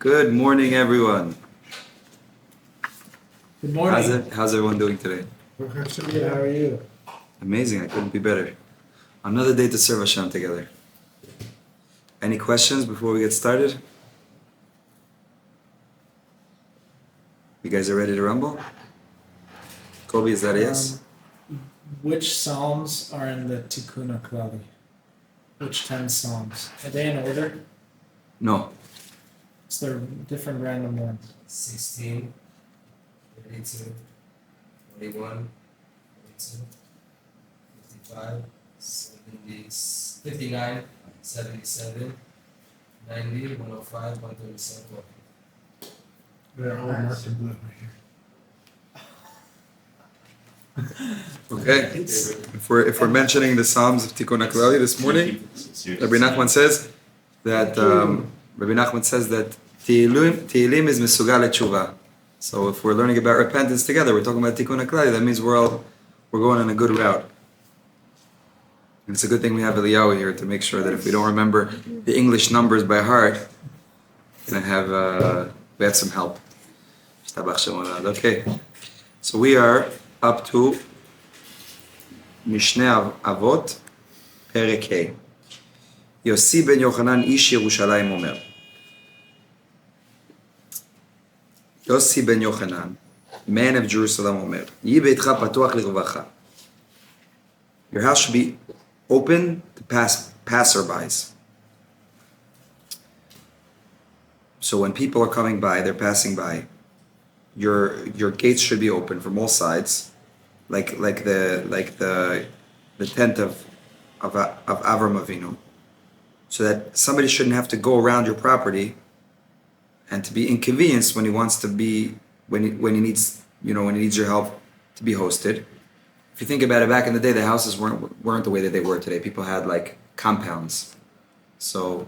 Good morning, everyone. Good morning. How's everyone doing today? Good, how are you? Amazing, I couldn't be better. Another day to serve Hashem together. Any questions before we get started? You guys are ready to rumble? Kobe, is that a yes? Which psalms are in the Tikkun HaKlali? Which 10 psalms? Are they in order? No. Is there different random ones? 16, 32, 41, 42, 55, 70, 59, 77, 90, 105, 137. They're all marked in blue right here. Okay. If we're mentioning the Psalms of Tikkun HaKlali this morning, Rabbi Nachman says that Tehillim is mesugal letshuva. So if we're learning about repentance together, we're talking about Tikkun HaKlali. That means we're going on a good route. And it's a good thing we have Eliyahu here to make sure that if we don't remember the English numbers by heart, we have some help. Okay. So we are up to Mishneh Avot, Perek Hey. Yossi ben Yochanan ish Yerushalayim omer. Yossi ben Yochanan, man of Jerusalem, omer. Yi beitcha patuach lirvacha. Your house should be open to passerbys. So when people are coming by, they're passing by, your gates should be open from all sides, like the tent of Avram Avinu, so that somebody shouldn't have to go around your property and to be inconvenienced when he wants to be when he needs your help to be hosted. If you think about it, back in the day, the houses weren't the way that they were today. People had like compounds, so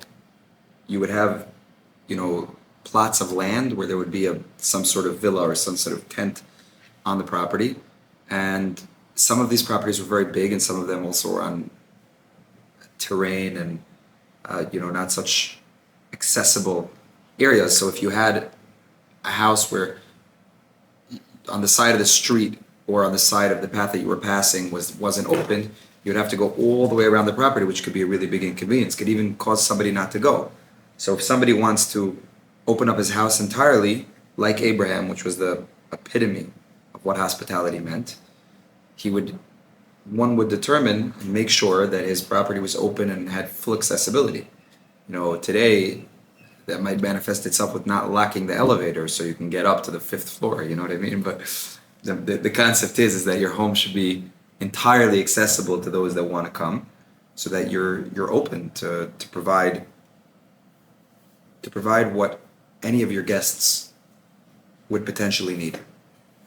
you would have plots of land where there would be some sort of villa or some sort of tent on the property, and some of these properties were very big, and some of them also were on terrain and not such accessible areas. So if you had a house where on the side of the street or on the side of the path that you were passing wasn't open, you would have to go all the way around the property, which could be a really big inconvenience, could even cause somebody not to go. So if somebody wants to open up his house entirely, like Abraham, which was the epitome of what hospitality meant, one would determine and make sure that his property was open and had full accessibility. Today, that might manifest itself with not locking the elevator so you can get up to the 5th floor, you know what I mean? But the concept is that your home should be entirely accessible to those that want to come, so that you're open to provide what any of your guests would potentially need.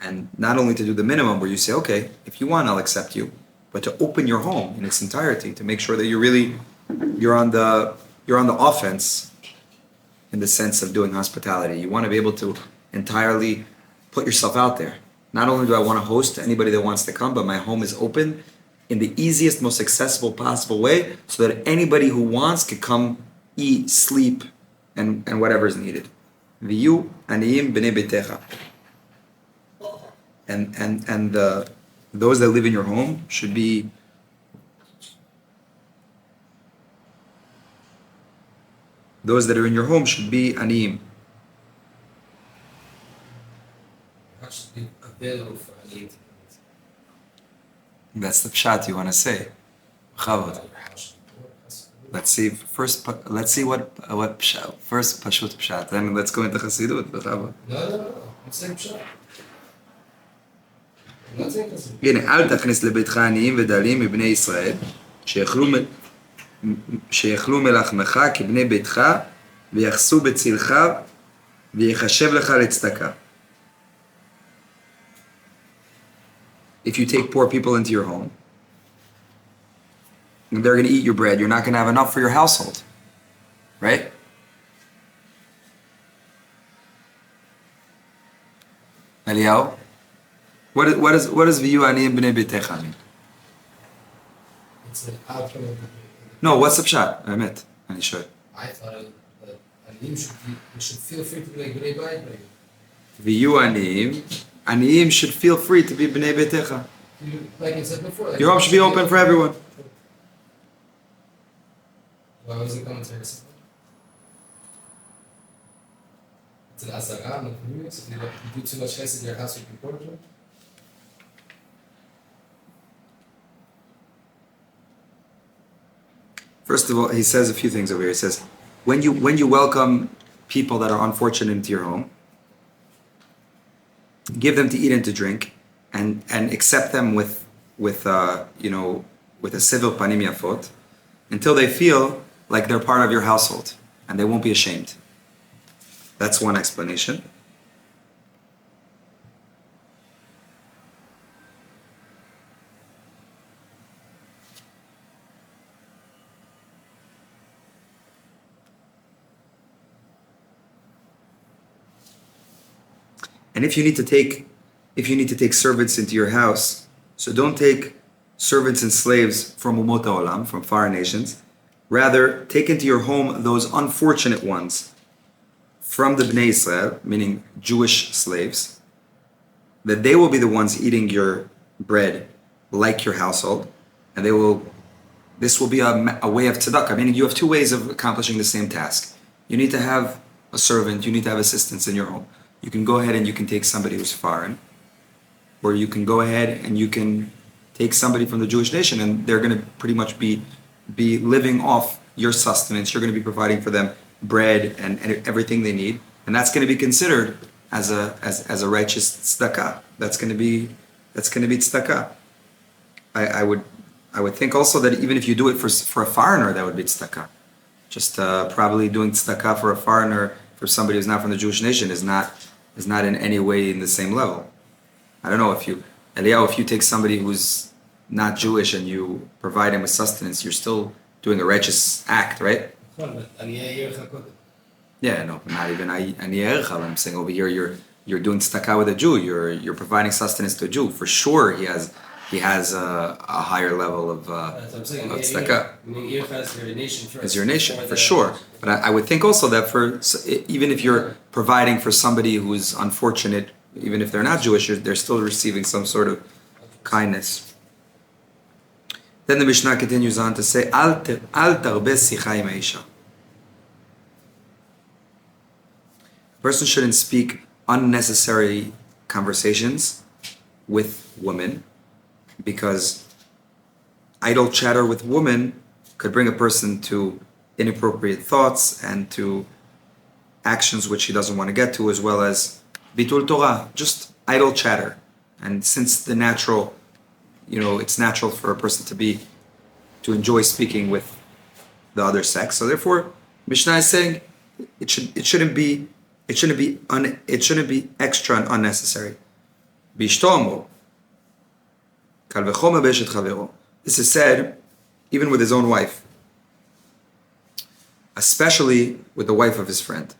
And not only to do the minimum where you say, okay, if you want, I'll accept you, but to open your home in its entirety, to make sure that you're on the offense in the sense of doing hospitality. You want to be able to entirely put yourself out there. Not only do I want to host anybody that wants to come, but my home is open in the easiest, most accessible possible way, so that anybody who wants could come, eat, sleep, and whatever is needed. V'yu aniyim b'nei beitecha. And those that live in your home should be aniyim. How should be available for any? That's the pshat you want to say. Chavod. Let's see what pshat. First pashut pshat. Then let's go into Chassidut. No. I'm saying pshat. I'm not saying Chassidut. הנה, אל תכניס לביתך עניים ודלים מבני ישראל, שיאכלו מלחמך כבני ביתך, ויחסו בצלך, ויחשב לך לצדקה. If you take poor people into your home, and they're going to eat your bread, you're not going to have enough for your household. Right? Eliyahu? What does v'yu aniyim b'nei beitecha mean? It's an outcome of the No, what's the pshat? I met. I thought should feel free to be like Bnei Bayit by you. V'yu aniyim. Aniyim should feel free to be b'nei beitecha. Like I said before. Like Your home should be open for everyone. Why was the commentary? It's an asagah, not communities. If you do too much chesed in your house, you can report it. First of all, he says a few things over here. He says, when you welcome people that are unfortunate into your home, give them to eat and to drink, and accept them with a civil panim yafot, until they feel like they're part of your household, and they won't be ashamed. That's one explanation. And if you need to take servants into your house, so don't take servants and slaves from umot ha'olam, from foreign nations. Rather, take into your home those unfortunate ones from the Bnei Israel, meaning Jewish slaves, that they will be the ones eating your bread like your household, and this will be a way of tzedakah, meaning you have two ways of accomplishing the same task. You need to have a servant, you need to have assistants in your home. You can go ahead and you can take somebody who's foreign, or you can go ahead and you can take somebody from the Jewish nation, and they're going to pretty much be living off your sustenance. You're going to be providing for them bread and everything they need, and that's going to be considered as a righteous tzedakah. That's going to be tzedakah. I would think also that even if you do it for a foreigner, that would be tzedakah. Just probably doing tzedakah for a foreigner, for somebody who's not from the Jewish nation, is not in any way in the same level. I don't know if you take somebody who's not Jewish and you provide him with sustenance, you're still doing a righteous act, right? Yeah, no, not even I'm saying over here you're doing tzedakah with a Jew. You're providing sustenance to a Jew. For sure, he has a higher level of tzedakah. Is your nation, for sure. But I would think also that even if you're providing for somebody who's unfortunate, even if they're not Jewish, they're still receiving some sort of kindness. Then the Mishnah continues on to say, Al tarbe sicha im ha'isha. A person shouldn't speak unnecessary conversations with women, because idle chatter with women could bring a person to inappropriate thoughts and to actions which he doesn't want to get to, as well as bitul Torah, just idle chatter. And since it's natural for a person to enjoy speaking with the other sex, so therefore Mishnah is saying it shouldn't be extra and unnecessary. Bishtomo. This is said even with his own wife, especially with the wife of his friend.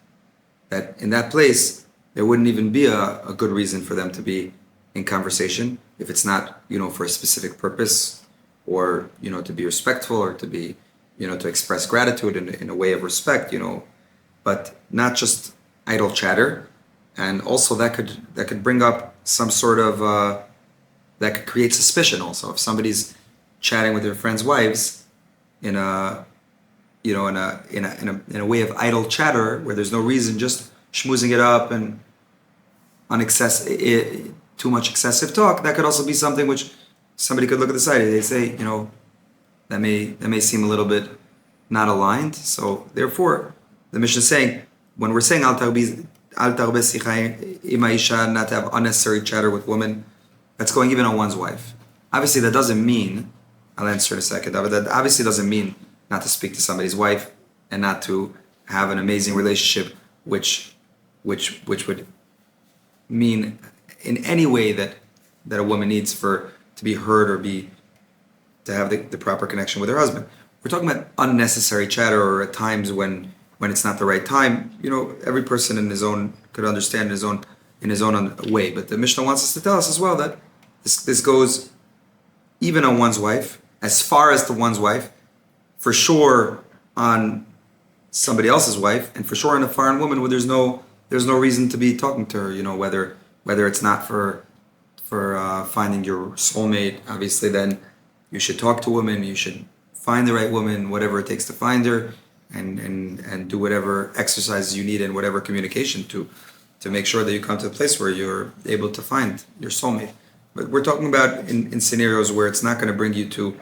That in that place, there wouldn't even be a good reason for them to be in conversation if it's not, for a specific purpose, or, to be respectful, or to be, to express gratitude in a way of respect, but not just idle chatter. And also that could bring up some sort of that could create suspicion also. If somebody's chatting with their friends' wives in a way of idle chatter where there's no reason, just schmoozing it up and too much excessive talk, that could also be something which somebody could look at the side. They say, that may seem a little bit not aligned. So therefore, the Mishnah is saying, when we're saying al tarbe sicha im ha'isha, not to have unnecessary chatter with women, that's going even on one's wife. Obviously, that doesn't mean, I'll answer in a second, but that obviously doesn't mean not to speak to somebody's wife and not to have an amazing relationship, which would mean in any way that a woman needs to be heard or to have the proper connection with her husband. We're talking about unnecessary chatter, or at times when it's not the right time. Every person could understand in his own way. But the Mishnah wants us to tell us as well that this goes even on one's wife, as far as to one's wife, for sure on somebody else's wife, and for sure in a foreign woman where there's no reason to be talking to her, whether it's not for finding your soulmate. Obviously, then you should talk to women, you should find the right woman, whatever it takes to find her, and do whatever exercises you need and whatever communication to make sure that you come to a place where you're able to find your soulmate. But we're talking about in scenarios where it's not going to bring you to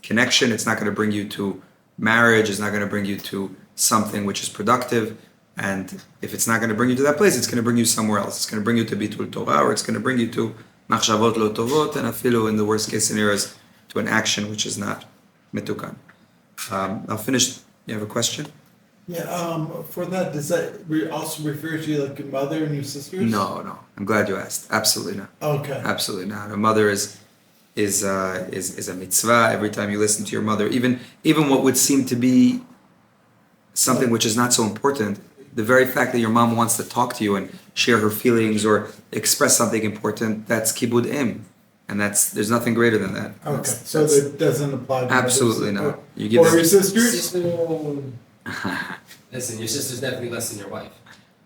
connection, it's not going to bring you to marriage, it's not going to bring you to something which is productive. And if it's not going to bring you to that place, it's going to bring you somewhere else. It's going to bring you to Bitul Torah, or it's going to bring you to Machshavot Lo Tovot, and afilu in the worst case scenarios to an action which is not Metukan. I'll finish. You have a question? Yeah, for that, does that also refer to like your mother and your sisters? No. I'm glad you asked. Absolutely not. Okay. Absolutely not. A mother is a mitzvah. Every time you listen to your mother, even what would seem to be something which is not so important, the very fact that your mom wants to talk to you and share her feelings or express something important, that's kibud im. And there's nothing greater than that. Okay, so that doesn't apply to absolutely mothers. not. You give or them, your sisters? Listen, your sister's definitely less than your wife.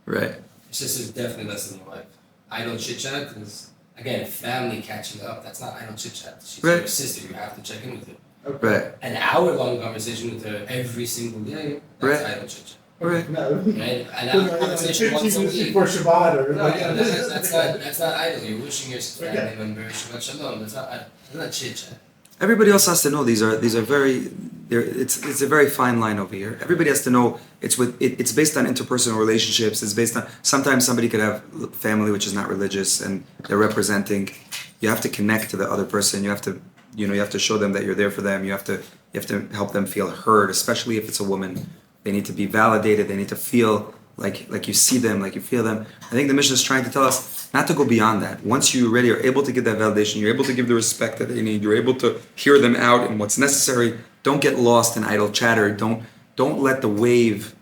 right. Your sister's definitely less than your wife. Idle chit chat is, again, family catching up. That's not idle chit chat. She's Right. your sister. You have to check in with her. Right. An hour-long conversation with her every single day. That's Right. idle chit chat. Right. No. Right? An hour conversation once a week. For Shabbat or No, like, yeah, that's not idle. You're wishing your family Okay. member Shabbat Shalom. That's not chit chat. Everybody else has to know these are very. It's a very fine line over here. Everybody has to know it's based on interpersonal relationships. It's based on sometimes somebody could have family which is not religious and they're representing. You have to connect to the other person. You have to show them that you're there for them. You have to help them feel heard, especially if it's a woman. They need to be validated. They need to feel like you see them, like you feel them. I think the mission is trying to tell us not to go beyond that. Once you already are able to give that validation, you're able to give the respect that they need. You're able to hear them out and what's necessary. Don't get lost in idle chatter. Don't let the wave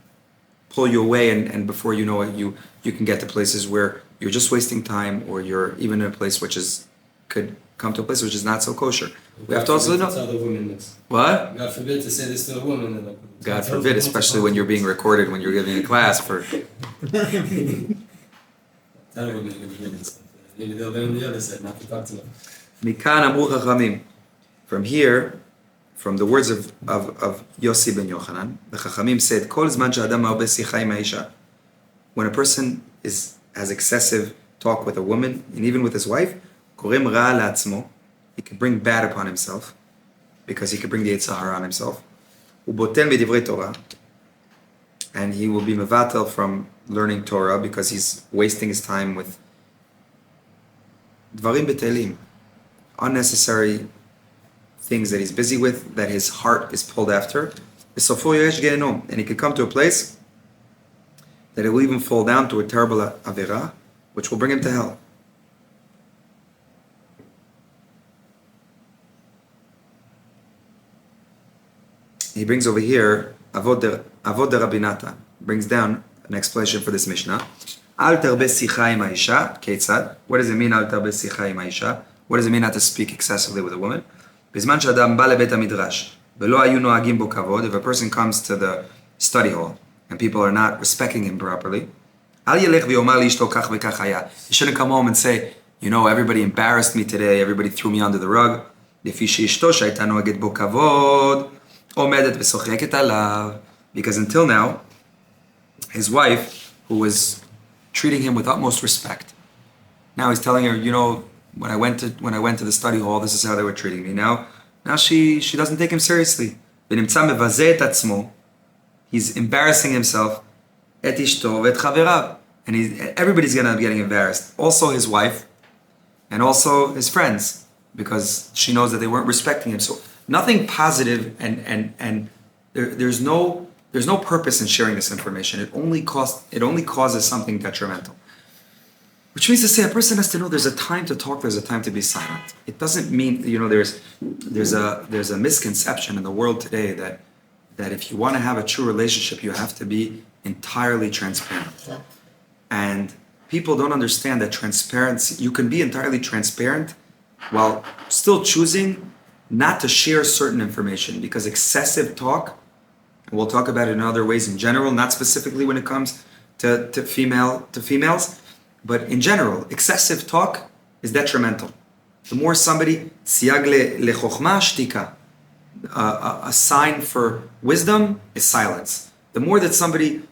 pull you away. And before you know it, you can get to places where you're just wasting time, or you're even in a place could come to a place which is not so kosher. We have to also know. Tell the woman this. What? God forbid to say this to a woman. God forbid, especially when you're being recorded, when you're giving a class for. Tell a woman to hear this. Maybe they'll learn the other side, not to talk to them. Mikan amru chachamim. From here, from the words of Yossi ben Yochanan, the chachamim said, "Kol zman she'adam ma'obeh sicha im ha'isha." When a person has excessive talk with a woman and even with his wife, korem ra la'atzmo. He can bring bad upon himself because he can bring the Yitzhak on himself. Ubotel b'divrei Torah, and he will be mevatel from learning Torah because he's wasting his time with dvarim betelim, unnecessary things that he's busy with, that his heart is pulled after. And he could come to a place that he will even fall down to a terrible avera, which will bring him to hell. He brings over here Avod de Rabbi Natan, brings down an explanation for this Mishnah. Al terbe sicha im ha'isha, ketzad. What does it mean, al terbe sicha im ha'isha? What does it mean not to speak excessively with a woman? Bizman she'adam ba lebet hamidrash, velo hayu noagim bo kavod. If a person comes to the study hall and people are not respecting him properly, al yelech v'yomar li'ishto kach v'kach haya. He shouldn't come home and say, everybody embarrassed me today, everybody threw me under the rug. Lefi she'ishto she'ayta noaget bo kavod. Because until now, his wife, who was treating him with utmost respect, now he's telling her, when I went to the study hall, this is how they were treating me. Now she doesn't take him seriously. He's embarrassing himself. And everybody's gonna be getting embarrassed. Also his wife, and also his friends, because she knows that they weren't respecting him. So nothing positive, and there's no purpose in sharing this information. It only causes something detrimental. Which means to say, a person has to know there's a time to talk, there's a time to be silent. It doesn't mean there's a misconception in the world today that if you want to have a true relationship, you have to be entirely transparent. And people don't understand that transparency. You can be entirely transparent while still choosing not to share certain information, because excessive talk We'll talk about it in other ways in general, not specifically when it comes to females, but in general, excessive talk is detrimental. The more somebody, siyag lechokhma shtika, a sign for wisdom is silence. The more that somebody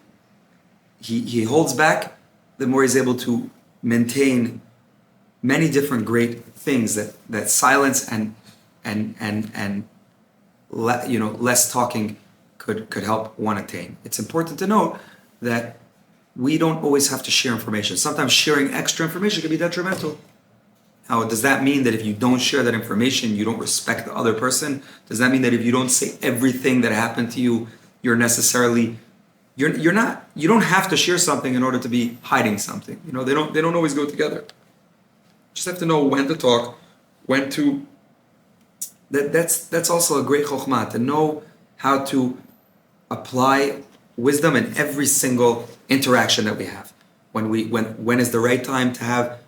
he holds back, the more he's able to maintain many different great things that silence and less talking could help one attain. It's important to note that we don't always have to share information. Sometimes sharing extra information can be detrimental. Now, does that mean that if you don't share that information, you don't respect the other person? Does that mean that if you don't say everything that happened to you, you don't have to share something in order to be hiding something. They don't always go together. Just have to know when to talk, when to. That's also a great chokhmah, to know how to apply wisdom in every single interaction that we have. When is the right time to have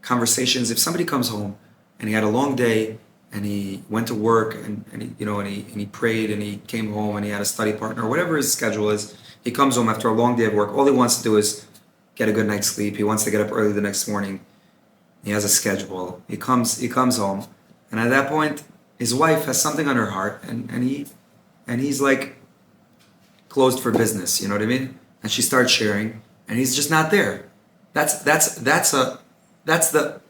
conversations? If somebody comes home and he had a long day and he went to work and he prayed and he came home and he had a study partner or whatever his schedule is, he comes home after a long day of work. All he wants to do is get a good night's sleep. He wants to get up early the next morning. He has a schedule. He comes home, and at that point, his wife has something on her heart, and he's like closed for business. You know what I mean? And she starts sharing, and he's just not there. That's the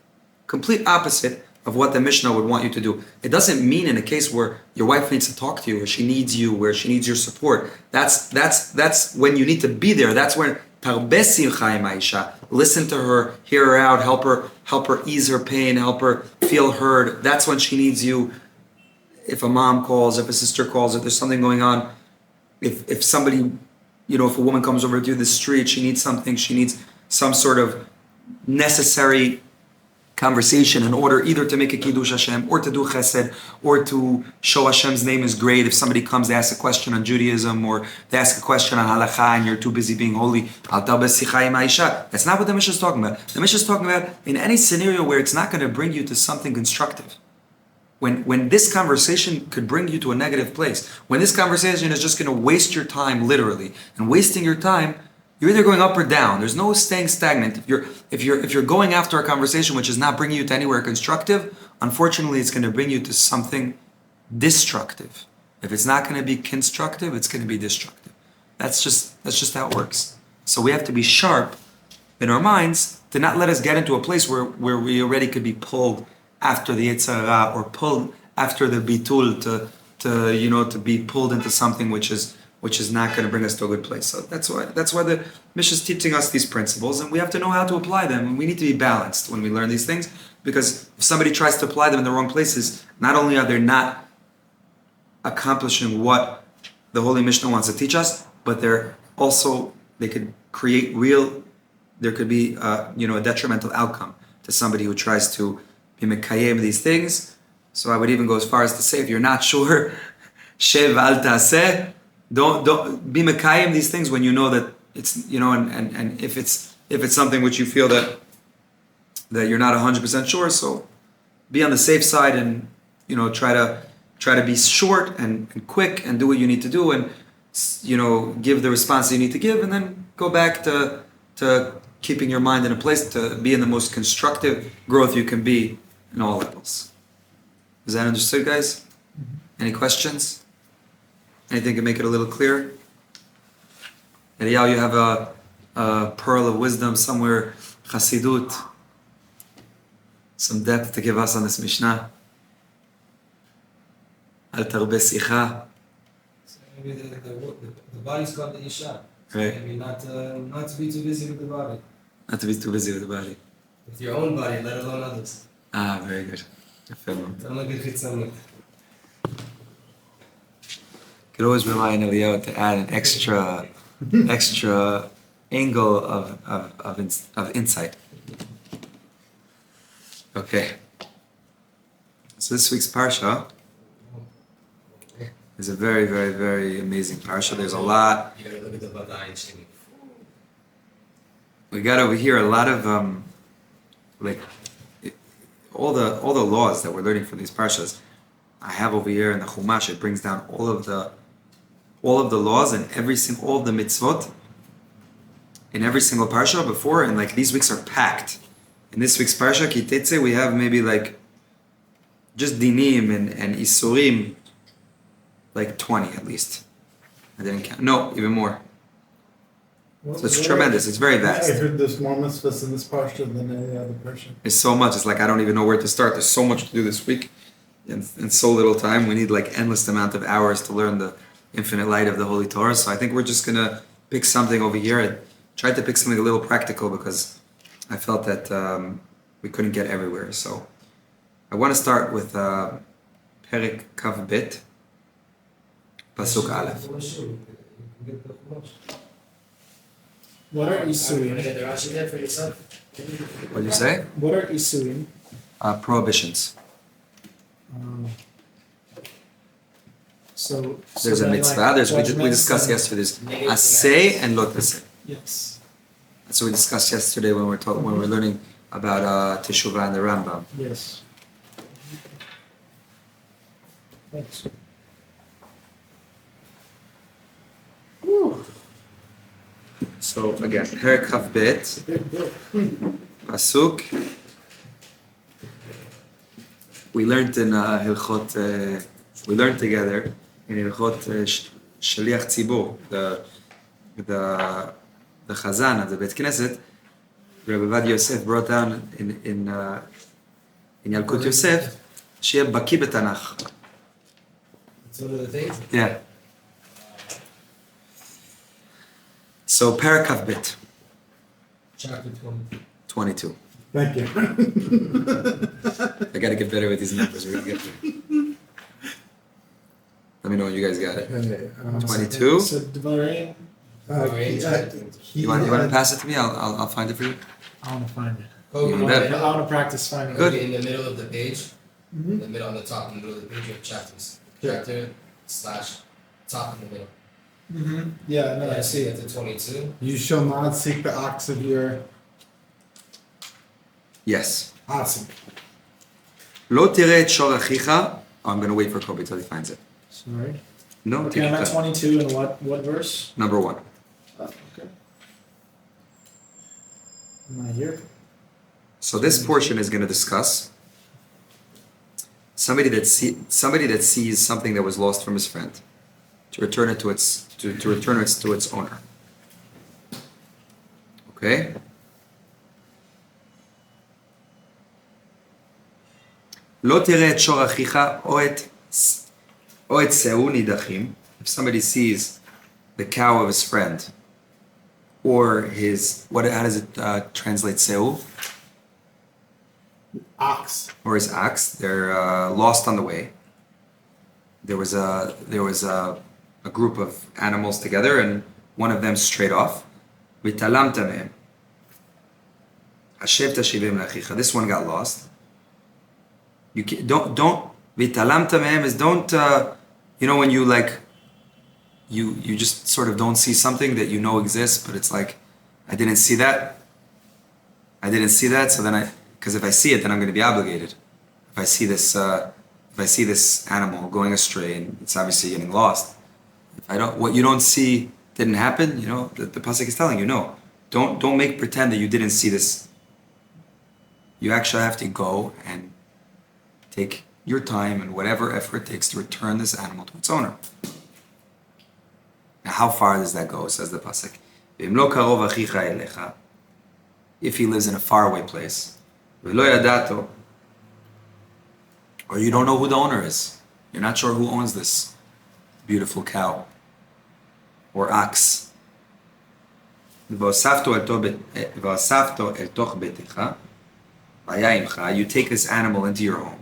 complete opposite of what the Mishnah would want you to do. It doesn't mean in a case where your wife needs to talk to you, where she needs you, where she needs your support. That's when you need to be there. That's when listen to her, hear her out, help her ease her pain, help her feel heard. That's when she needs you. If a mom calls, if a sister calls, if there's something going on, if somebody, if a woman comes over to the street, she needs something, she needs some sort of necessary conversation in order either to make a kiddush Hashem or to do chesed or to show Hashem's name is great. If somebody comes to ask a question on Judaism or they ask a question on halakha and you're too busy being holy, that's not what the Mishnah is talking about. The Mishnah is talking about in any scenario where it's not going to bring you to something constructive. When this conversation could bring you to a negative place, when this conversation is just going to waste your time literally, and wasting your time, you're either going up or down. There's no staying stagnant. If you're going after a conversation which is not bringing you to anywhere constructive, unfortunately, it's going to bring you to something destructive. If it's not going to be constructive, it's going to be destructive. That's just how it works. So we have to be sharp in our minds to not let us get into a place where we already could be pulled after the Yitzhak or pulled after the bitul to be pulled into something which is not going to bring us to a good place. So that's why the Mishnah is teaching us these principles, and we have to know how to apply them. And we need to be balanced when we learn these things, because if somebody tries to apply them in the wrong places, not only are they not accomplishing what the Holy Mishnah wants to teach us, but there could be a detrimental outcome to somebody who tries to be mekayem these things. So I would even go as far as to say, if you're not sure, shev al ta'aseh. Don't be mekayim these things when you know that it's and if it's something which you feel that you're not 100% sure, so be on the safe side and try to be short and quick and do what you need to do and give the response you need to give, and then go back to keeping your mind in a place to be in the most constructive growth you can be in all levels. Is that understood, guys? Any questions? Anything can make it a little clearer? Eliyahu, you have a pearl of wisdom somewhere, Chassidut, some depth to give us on this Mishnah. Al tarbe sicha. So maybe the body's called the Isha. So right. Maybe not to be too busy with the body. Not to be too busy with the body. With your own body, let alone others. Very good. Don't look at it. Could always rely on Eliyahu to add an extra angle of insight. Okay. So this week's parsha is a very, very, very amazing parsha. There's a lot. You gotta look at the Badai and Shimon. We got over here a lot of all the laws that we're learning from these parshas. I have over here in the Chumash, it brings down all all of the laws and all of the mitzvot in every single parsha before, and like these weeks are packed. In this week's parsha, Titzei, we have maybe like just dinim and isurim, like 20 at least. I didn't count. No, even more. So it's tremendous. It's very I vast. heard there's more mitzvahs in this parsha than any other parsha. It's so much. It's like I don't even know where to start. There's so much to do this week, and so little time. We need like endless amount of hours to learn the infinite light of the Holy Torah. So I think we're just gonna pick something over here. I tried to pick something a little practical because I felt that we couldn't get everywhere. So I want to start with Perek Kav Bet, Pasuk Aleph. What are You want to isuim? get the Rashi there for yourself? What do you say? What are isuim? Prohibitions. So There's a then, mitzvah. like, We judgments discussed and- yesterday. There's Negative asay and lo tasay. Yes. That's what we discussed yesterday when we were learning about Teshuvah and the Rambam. Yes. Thanks. So again, Perek Kav Bet, Pasuk. We learned in Hilchot. We learned together in Hilchot Shaliach Tzibur, the Chazan of the Bet Knesset. Rabbi Vad Yosef brought down in Yalkut Yosef, שיהיה בקיא בתנ"ך. That's one of the things. Yeah. So Perek Kav Bet, Chapter 20. 22. Thank you. I gotta get better with these numbers. We're gonna get there. Let me know when you guys got it. Okay, 22. So Devarim, You want to pass it to me? I'll find it for you. I want to find it. Oh, You you bet. I want to practice finding Good. it. In the middle of the page, Mm-hmm. in the middle on the top, in the middle of the page, you have chapters. Chapter / top in the middle. Mm-hmm. Yeah, no, I see it. To 22. You shall not seek the ox of your Yes. awesome. לא תראה את שור אחיך. Oh, I'm gonna wait for Kobe till he finds it. Sorry. No, Okay, take I'm your at time. 22 and what verse? Number 1. Oh, okay. Am I here? So this portion is going to discuss somebody that sees something that was lost from his friend to return it to its owner. Okay? לא תראה את שור אחיך או את שאו נידחים. If somebody sees the cow of his friend or his, how does it translate Seu? Ox. Or his ox, they're lost on the way. There was a group of animals together, and one of them strayed off. V'talamta mehem. Hashev tashivim le'achicha. This one got lost. You don't v'talamta mehem is don't when you like you just sort of don't see something that you know exists, but it's like I didn't see that, so then because if I see it, then I'm going to be obligated. If I see this animal going astray and it's obviously getting lost, what you don't see didn't happen. The pasuk is telling you, no, don't make pretend that you didn't see this. You actually have to go and take your time and whatever effort it takes to return this animal to its owner. Now, how far does that go? Says the pasuk. If he lives in a faraway place. Or you don't know who the owner is. You're not sure who owns this beautiful cow or ox. You take this animal into your home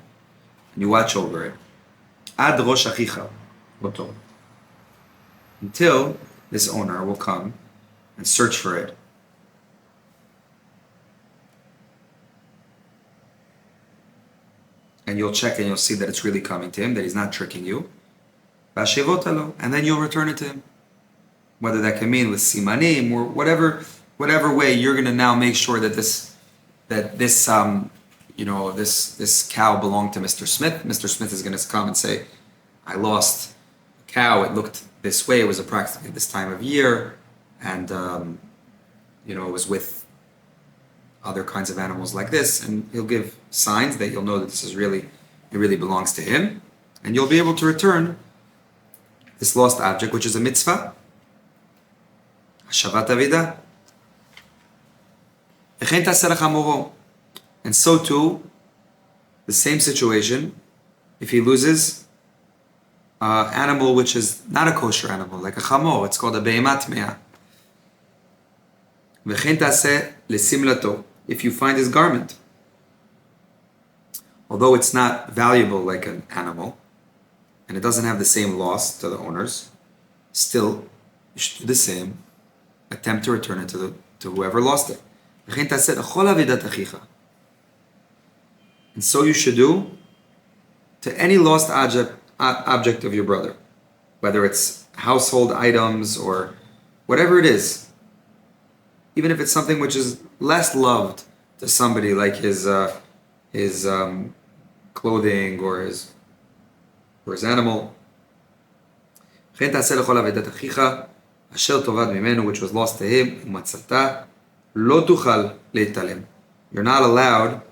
and you watch over it. Until this owner will come and search for it. And you'll check and you'll see that it's really coming to him, that he's not tricking you. And then you'll return it to him. Whether that can mean with simanim or whatever way, you're going to now make sure that this cow belonged to Mr. Smith. Mr. Smith is going to come and say, I lost a cow. It looked this way. It was approximately this time of year, and it was with other kinds of animals like this, and he'll give signs that you'll know that it really belongs to him, and you'll be able to return this lost object, which is a mitzvah, Hashavat Avida. And so too, the same situation, if he loses an animal which is not a kosher animal, like a chamor, it's called a behemat mea. If you find his garment, although it's not valuable like an animal, and it doesn't have the same loss to the owners, still, you should do the same, attempt to return it to whoever lost it. And so you should do to any lost object of your brother, whether it's household items or whatever it is, even if it's something which is less loved to somebody, like his clothing or his animal. Which was lost to him. You're not allowed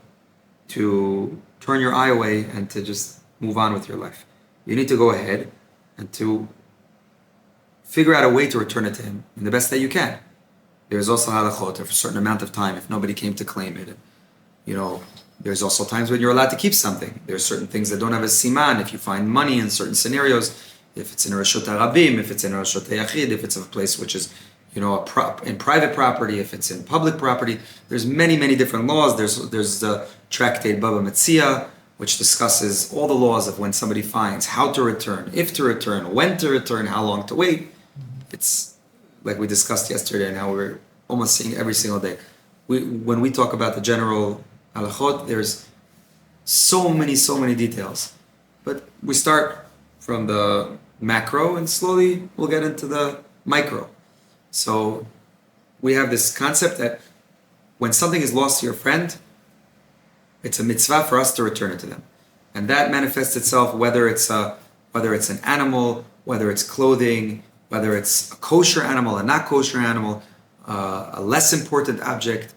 to turn your eye away and to just move on with your life. You need to go ahead and to figure out a way to return it to him in the best that you can. There's also halachot for a certain amount of time if nobody came to claim it. There's also times when you're allowed to keep something. There's certain things that don't have a siman. If you find money in certain scenarios, if it's in a reshut harabim, if it's in a reshut hayachid, if it's a place which is in private property, if it's in public property, there's many, many different laws. There's the tractate Baba Metzia, which discusses all the laws of when somebody finds, how to return, if to return, when to return, how long to wait. It's like we discussed yesterday and how we're almost seeing every single day. When we talk about the general halachot, there's so many details. But we start from the macro and slowly we'll get into the micro. So we have this concept that when something is lost to your friend, it's a mitzvah for us to return it to them. And that manifests itself whether it's an animal, whether it's clothing, whether it's a kosher animal, a not kosher animal, a less important object.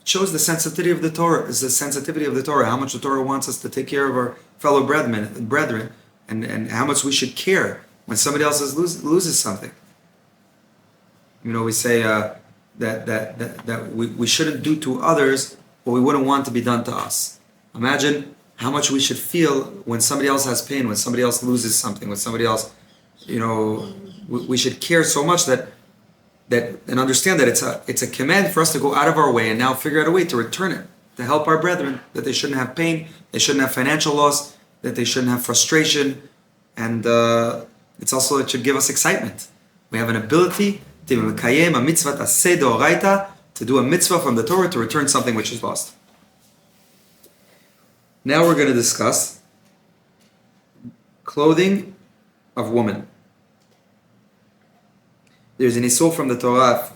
It shows the sensitivity of the Torah. It's the sensitivity of the Torah, how much the Torah wants us to take care of our fellow brethren, and how much we should care when somebody else loses something. We say that we shouldn't do to others what we wouldn't want to be done to us. Imagine how much we should feel when somebody else has pain, when somebody else loses something, when somebody else, we should care so much that and understand that it's a command for us to go out of our way and now figure out a way to return it, to help our brethren, that they shouldn't have pain, they shouldn't have financial loss, that they shouldn't have frustration, and it should give us excitement. We have an ability to do a mitzvah from the Torah to return something which is lost. Now we're going to discuss clothing of women. There's an issur from the Torah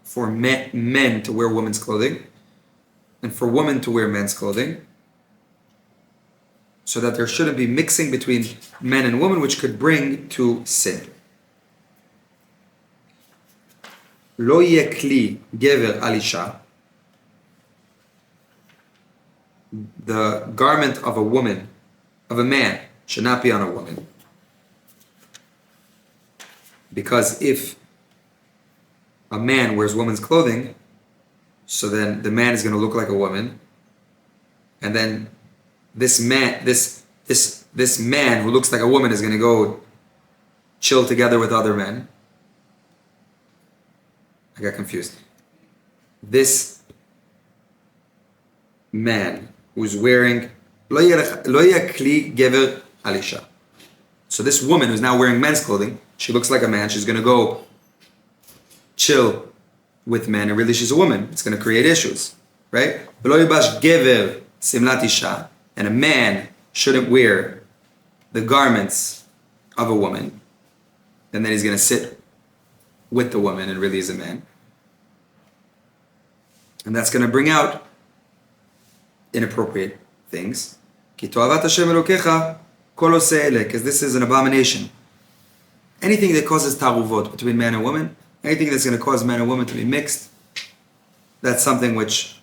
for men to wear women's clothing and for women to wear men's clothing, so that there shouldn't be mixing between men and women, which could bring to sin. Lo yekli gever alisha. The garment of a man, should not be on a woman. Because if a man wears woman's clothing, so then the man is going to look like a woman, and then this man who looks like a woman is going to go chill together with other men. I got confused. This man who's wearing lo yakli gever alisha. So this woman who's now wearing men's clothing, she looks like a man. She's going to go chill with men, and really she's a woman. It's going to create issues, right? Lo yibash gever simlat isha, and a man shouldn't wear the garments of a woman, and then he's going to sit with the woman and really is a man. And that's going to bring out inappropriate things. Because this is an abomination. anything that causes taruvot between man and woman, anything that's going to cause man and woman to be mixed, that's something which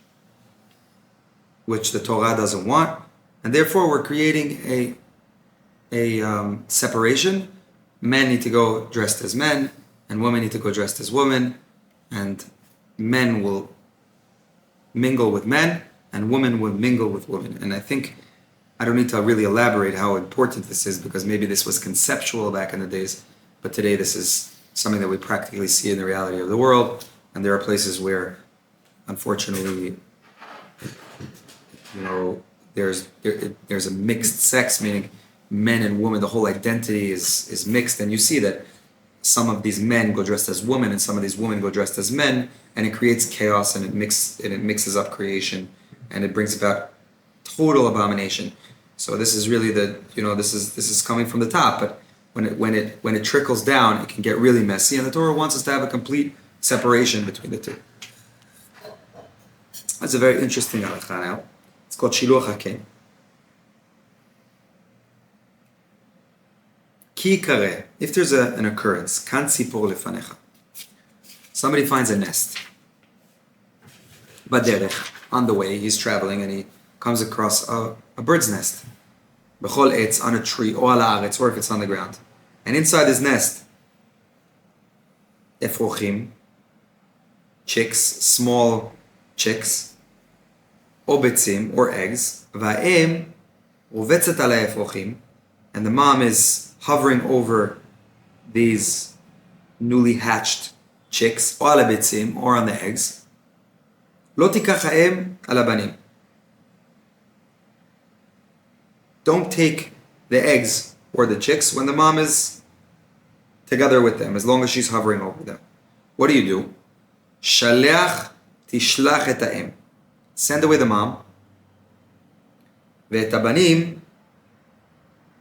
the Torah doesn't want, and therefore we're creating a separation. Men need to go dressed as men, and women need to go dressed as women, and men will mingle with men, and women will mingle with women. And I think I don't need to really elaborate how important this is, because maybe this was conceptual back in the days, but today this is something that we practically see in the reality of the world, and there are places where, unfortunately, there's a mixed sex, meaning men and women, the whole identity is mixed, and you see that some of these men go dressed as women and some of these women go dressed as men, and it creates chaos, and it mixes up creation, and it brings about total abomination. So this is really this is coming from the top, but when it trickles down, it can get really messy, and the Torah wants us to have a complete separation between the two. That's a very interesting halakha now. It's called Shiluach HaKen. Ki kare, if there's an occurrence, kan tzipor lefanecha. Somebody finds a nest. Baderech, on the way, he's traveling and he comes across a bird's nest. Bechol etz, on a tree, or ala aretz, or if it's on the ground. And inside his nest, efrochim, chicks, small chicks, or bitzim, or eggs, va'em, rovetzet ala efrochim, and the mom is hovering over these newly hatched chicks, or ala bitzim, or on the eggs. Lo tikach ha'em ala banim. Don't take the eggs or the chicks when the mom is together with them, as long as she's hovering over them. What do? Shaleach tishlach et ha'em. Send away the mom. Ve'et habanim,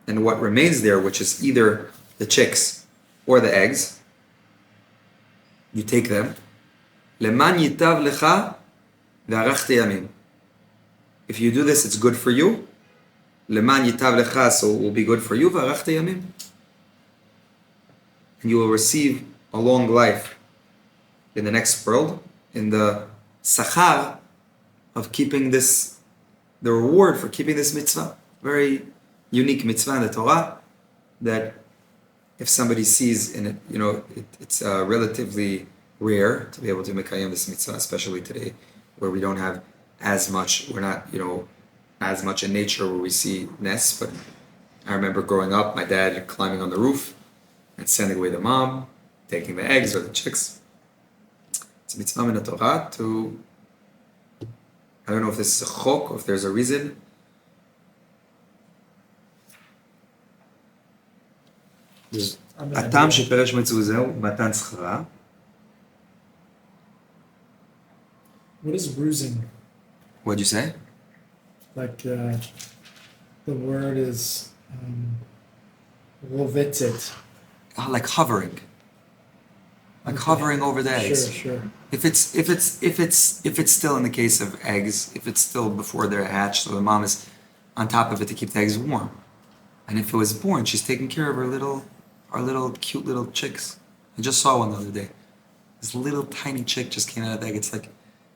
and what remains there, which is either the chicks or the eggs, you take them. Leman yitav lecha ve'arachti yamim. If you do this, it's good for you. Leman yitav lecha, so it will be good for you. Ve'arachti yamim. And you will receive a long life in the next world, in the sachar of keeping this, the reward for keeping this mitzvah. Very unique mitzvah in the Torah, that if somebody sees in it, it's relatively rare to be able to mekayem this mitzvah, especially today, where we don't have as much, we're not, as much in nature where we see nests. But I remember growing up, my dad climbing on the roof and sending away the mom, taking the eggs or the chicks. It's a mitzvah in the Torah to, I don't know if this is a chok or if there's a reason. הטעם שפרש מצווה זהו מתן שכרה. What is bruising? What'd you say? Like the word is rovetzet. Like hovering. Like hovering over the eggs. Sure. If it's still in the case of eggs, if it's still before they're hatched, so the mom is on top of it to keep the eggs warm. And if it was born, she's taking care of our little cute little chicks. I just saw one the other day. This little tiny chick just came out of the egg. It's like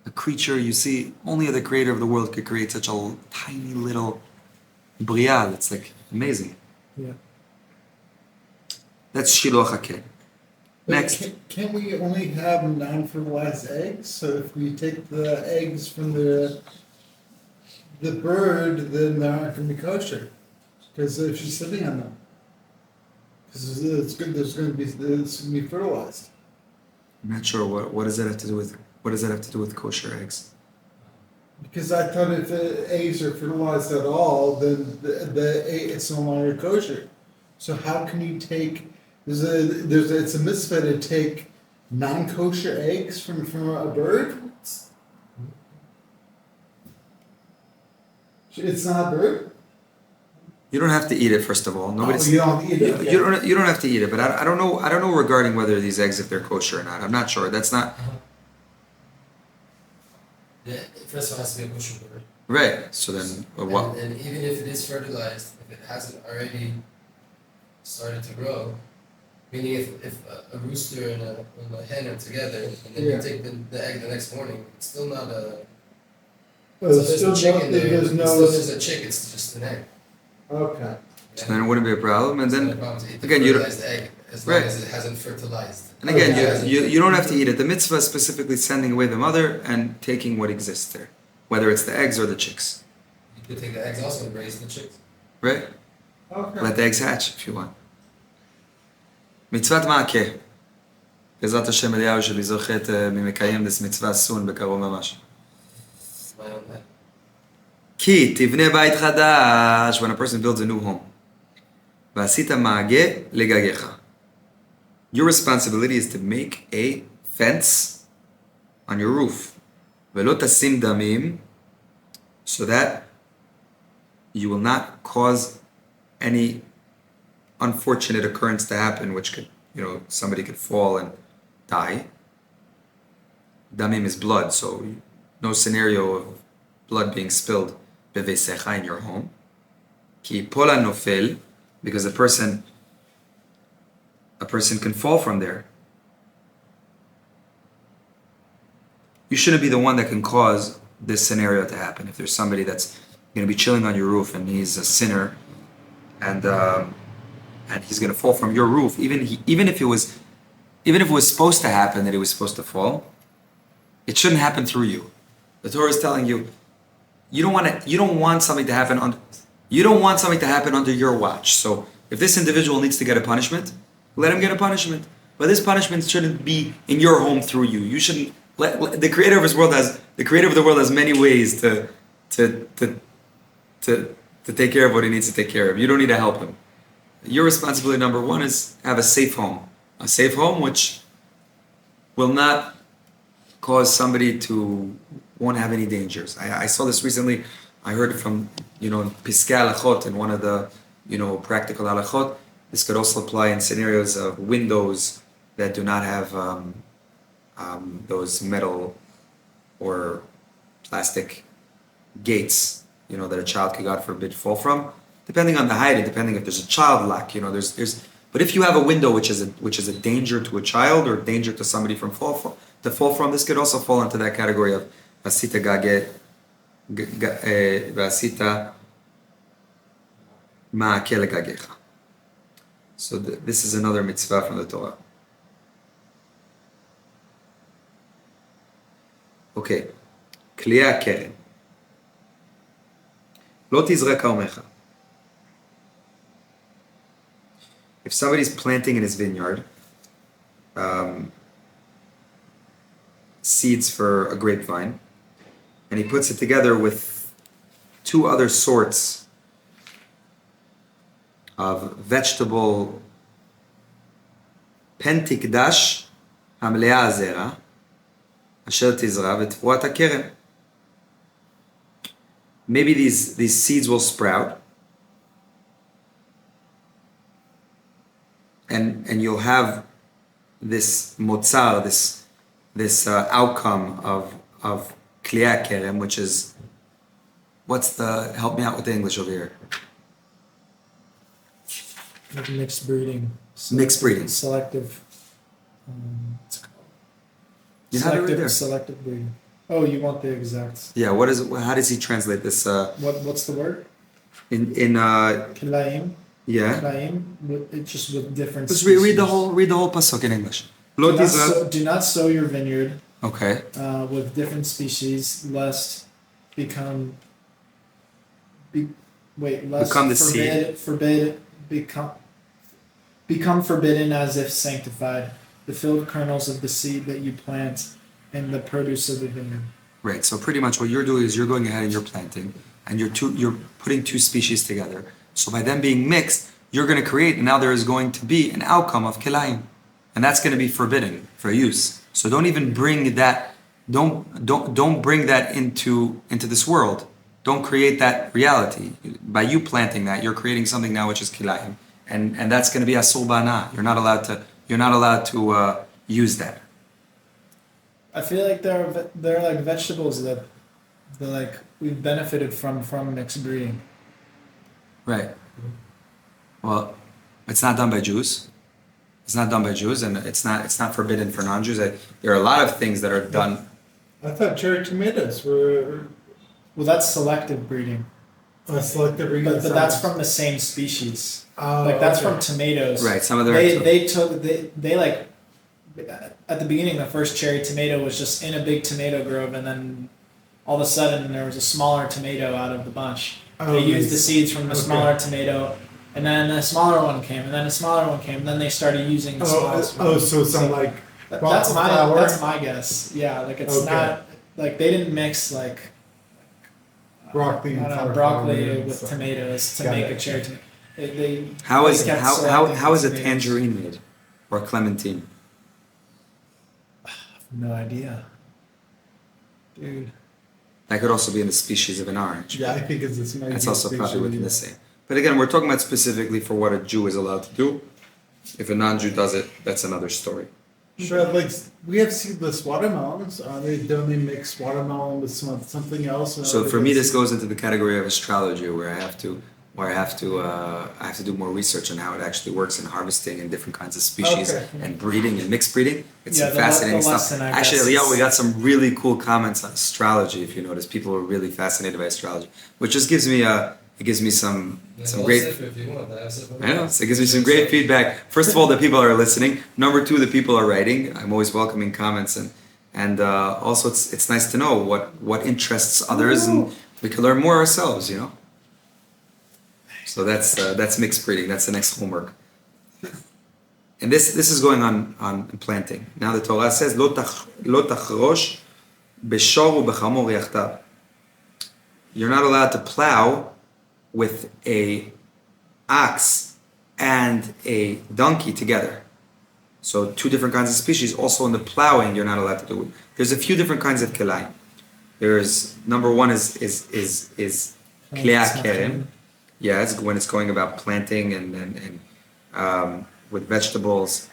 a creature you see, only the creator of the world could create such a tiny little bria. It's like amazing. Yeah. That's Shiluach HaKen. Next. Can we only have non-fertilized eggs? So if we take the eggs from the bird, then they're not going to be kosher. Because if she's sitting on them. Because it's going to be fertilized. I'm not sure what does that have to do with kosher eggs? Because I thought if the eggs are fertilized at all, then it's no longer kosher. So how can you take? It's a mitzvah to take non-kosher eggs from a bird. It's not a bird. You don't have to eat it, first of all. Nobody's. You don't eat it. You don't have to eat it, but I don't know. I don't know regarding whether these eggs, if they're kosher or not. I'm not sure. That's not. Yeah, first of all, it has to be a kosher bird. Right. So then, what? And even if it is fertilized, if it hasn't already started to grow, Meaning if a rooster and a hen are together, and then Yeah. you take the egg the next morning, it's still not a. But So it's there's still a chicken not, there. there's It's no. still there's a chick. It's just an egg. Okay. So then it wouldn't be a problem. And It's not a then problem to eat the again, you don't- fertilized egg as long Right. as it hasn't fertilized. and again, Okay. you don't have to eat it. The mitzvah is specifically sending away the mother and taking what exists there, whether it's the eggs or the chicks, You could take the eggs also and raise the chicks. right? Okay. Let the eggs hatch if you want. מצוות מעקה. בעזרת השם אליהו שלי זוכת ממקיים דס מצווה סון בקרוב ממש. My own head. כי תבנה בית חדש, when a person builds a new home. ועשית מעגה לגגיך. Your responsibility is to make a fence on your roof. ולא תשים דמים, so that you will not cause any unfortunate occurrence to happen, which could, somebody could fall and die. Damim is blood, so no scenario of blood being spilled bevesecha in your home. Ki pola nofel, because a person can fall from there. You shouldn't be the one that can cause this scenario to happen. If there's somebody that's going to be chilling on your roof and he's a sinner, and he's going to fall from your roof, even if it was supposed to happen that he was supposed to fall, it shouldn't happen through you. The Torah is telling you, you don't want something to happen under your watch. So if this individual needs to get a punishment, let him get a punishment. But this punishment shouldn't be in your home through you. You shouldn't the creator of the world has many ways to take care of what he needs to take care of. You don't need to help him. Your responsibility number one is have a safe home. A safe home which will not cause somebody won't have any dangers. I saw this recently. I heard it from, Piskei Halachot in one of the, practical halachot. This could also apply in scenarios of windows that do not have those metal or plastic gates, that a child could, God forbid, fall from. Depending on the height and depending if there's a child lock, but if you have a window which is a danger to a child or danger to somebody to fall from, this could also fall into that category of asita vasita ma'ake legagecha. So this is another mitzvah from the Torah. Okay, כלי הקרן. לא תזרק כרמך. If somebody's planting in his vineyard seeds for a grapevine, and he puts it together with two other sorts of vegetable pentikdash המלאה הזרע, אשר תזרע ותפורת הקרן. Maybe these seeds will sprout, and you'll have this motzar, this outcome of kliyah kerem, which is help me out with the English over here. Like mixed breeding. Mixed breeding. Selective. What's it called? You have it right there. Selective breeding. Oh, you want the exact? Yeah. How does he translate this? What's the word? In Kilayim. yeah. Kilayim. It's just with different. Let's species. read the whole pasuk in English. Do not sow your vineyard. Okay. With different species, lest become the seed. Become forbidden as if sanctified. The filled kernels of the seed that you plant and the produce of the vineyard. Right. So pretty much what you're doing is you're going ahead and you're planting, and you're putting two species together. So by them being mixed, you're going to create, and now there is going to be an outcome of kilayim, and that's going to be forbidden for use. So don't even bring that. Don't bring that into this world. Don't create that reality. By you planting that, you're creating something now which is kilayim, and that's going to be asur bana. You're not allowed to use that. I feel like they're like vegetables that we've benefited from mixed breeding. Right. Well, it's not done by Jews. It's not done by Jews, and it's not forbidden for non-Jews. There are a lot of things that are done. I thought cherry tomatoes were Well, that's selective breeding. selective breeding. But that's from the same species. Oh, Like that's okay. from tomatoes. Right. Some of them. They like at the beginning the first cherry tomato was just in a big tomato grove, and then all of a sudden there was a smaller tomato out of the bunch. They used the seeds from the smaller tomato, and then a smaller one came, and then a smaller one came, and then they started using the smallest one. So it's not like That's flour? that's my guess. Yeah, like it's Okay. not like they didn't mix like broccoli and broccoli cauliflower with stuff. tomatoes to Got make it. a cherry tomato. They How is kept how selecting how is a tomatoes. tangerine made, or clementine? No idea, dude. That could also be in the species of an orange. Yeah, I think it's this. That's also probably within the same. But again, we're talking about specifically for what a Jew is allowed to do. If a non-Jew does it, that's another story. Sure, like we have seedless watermelons. Don't they mix watermelon with something else? So for me, this goes into the category of astrology, where I have to do more research on how it actually works in harvesting and different kinds of species and breeding and mixed breeding. It's some fascinating stuff. Actually, Eliyahu, we got some really cool comments on astrology. If you notice, people are really fascinated by astrology, which just gives me some great. I know, so it gives me some great feedback. First of all, the people are listening. Number two, the people are writing. I'm always welcoming comments, and also it's nice to know what interests others, and we can learn more ourselves. So that's mixed breeding. That's the next homework. And this is going on planting. Now the Torah says lo tachrosh b'shor u'b'chamor yachtav. You're not allowed to plow with a ox and a donkey together. So two different kinds of species. Also in the plowing, you're not allowed to do it. There's a few different kinds of kelai. There's number one is klei kerem. Yeah, it's when it's going about planting and with vegetables.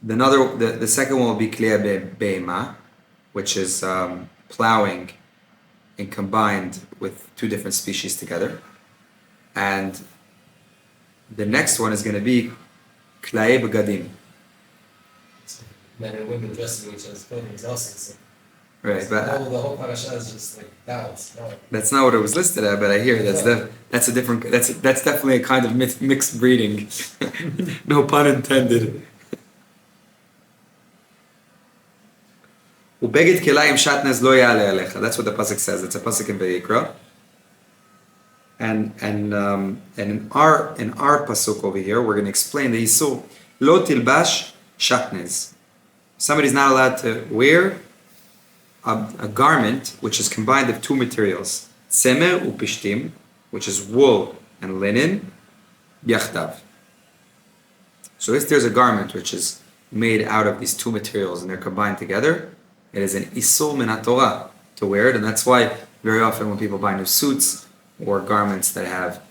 The second one will be klei be'ema, which is plowing and combined with two different species together. And the next one is going to be klei begadim. Men and women dressing each other's clothing is also Right, but the whole Parashat is just like balance. No. that's not what it was listed at. But I hear that's a different. That's definitely a kind of mixed breeding. No pun intended. Ubeged kilayim shatnez lo ya'ale alecha. That's what the pasuk says. It's a pasuk in Vayikra. And in our pasuk over here, we're going to explain the isur lo tilbash shatnez. Somebody's not allowed to wear a garment which is combined of two materials, tzemer upishtim, which is wool and linen, yachtav. So if there's a garment which is made out of these two materials and they're combined together, it is an isur min haTorah to wear it, and that's why very often when people buy new suits or garments that have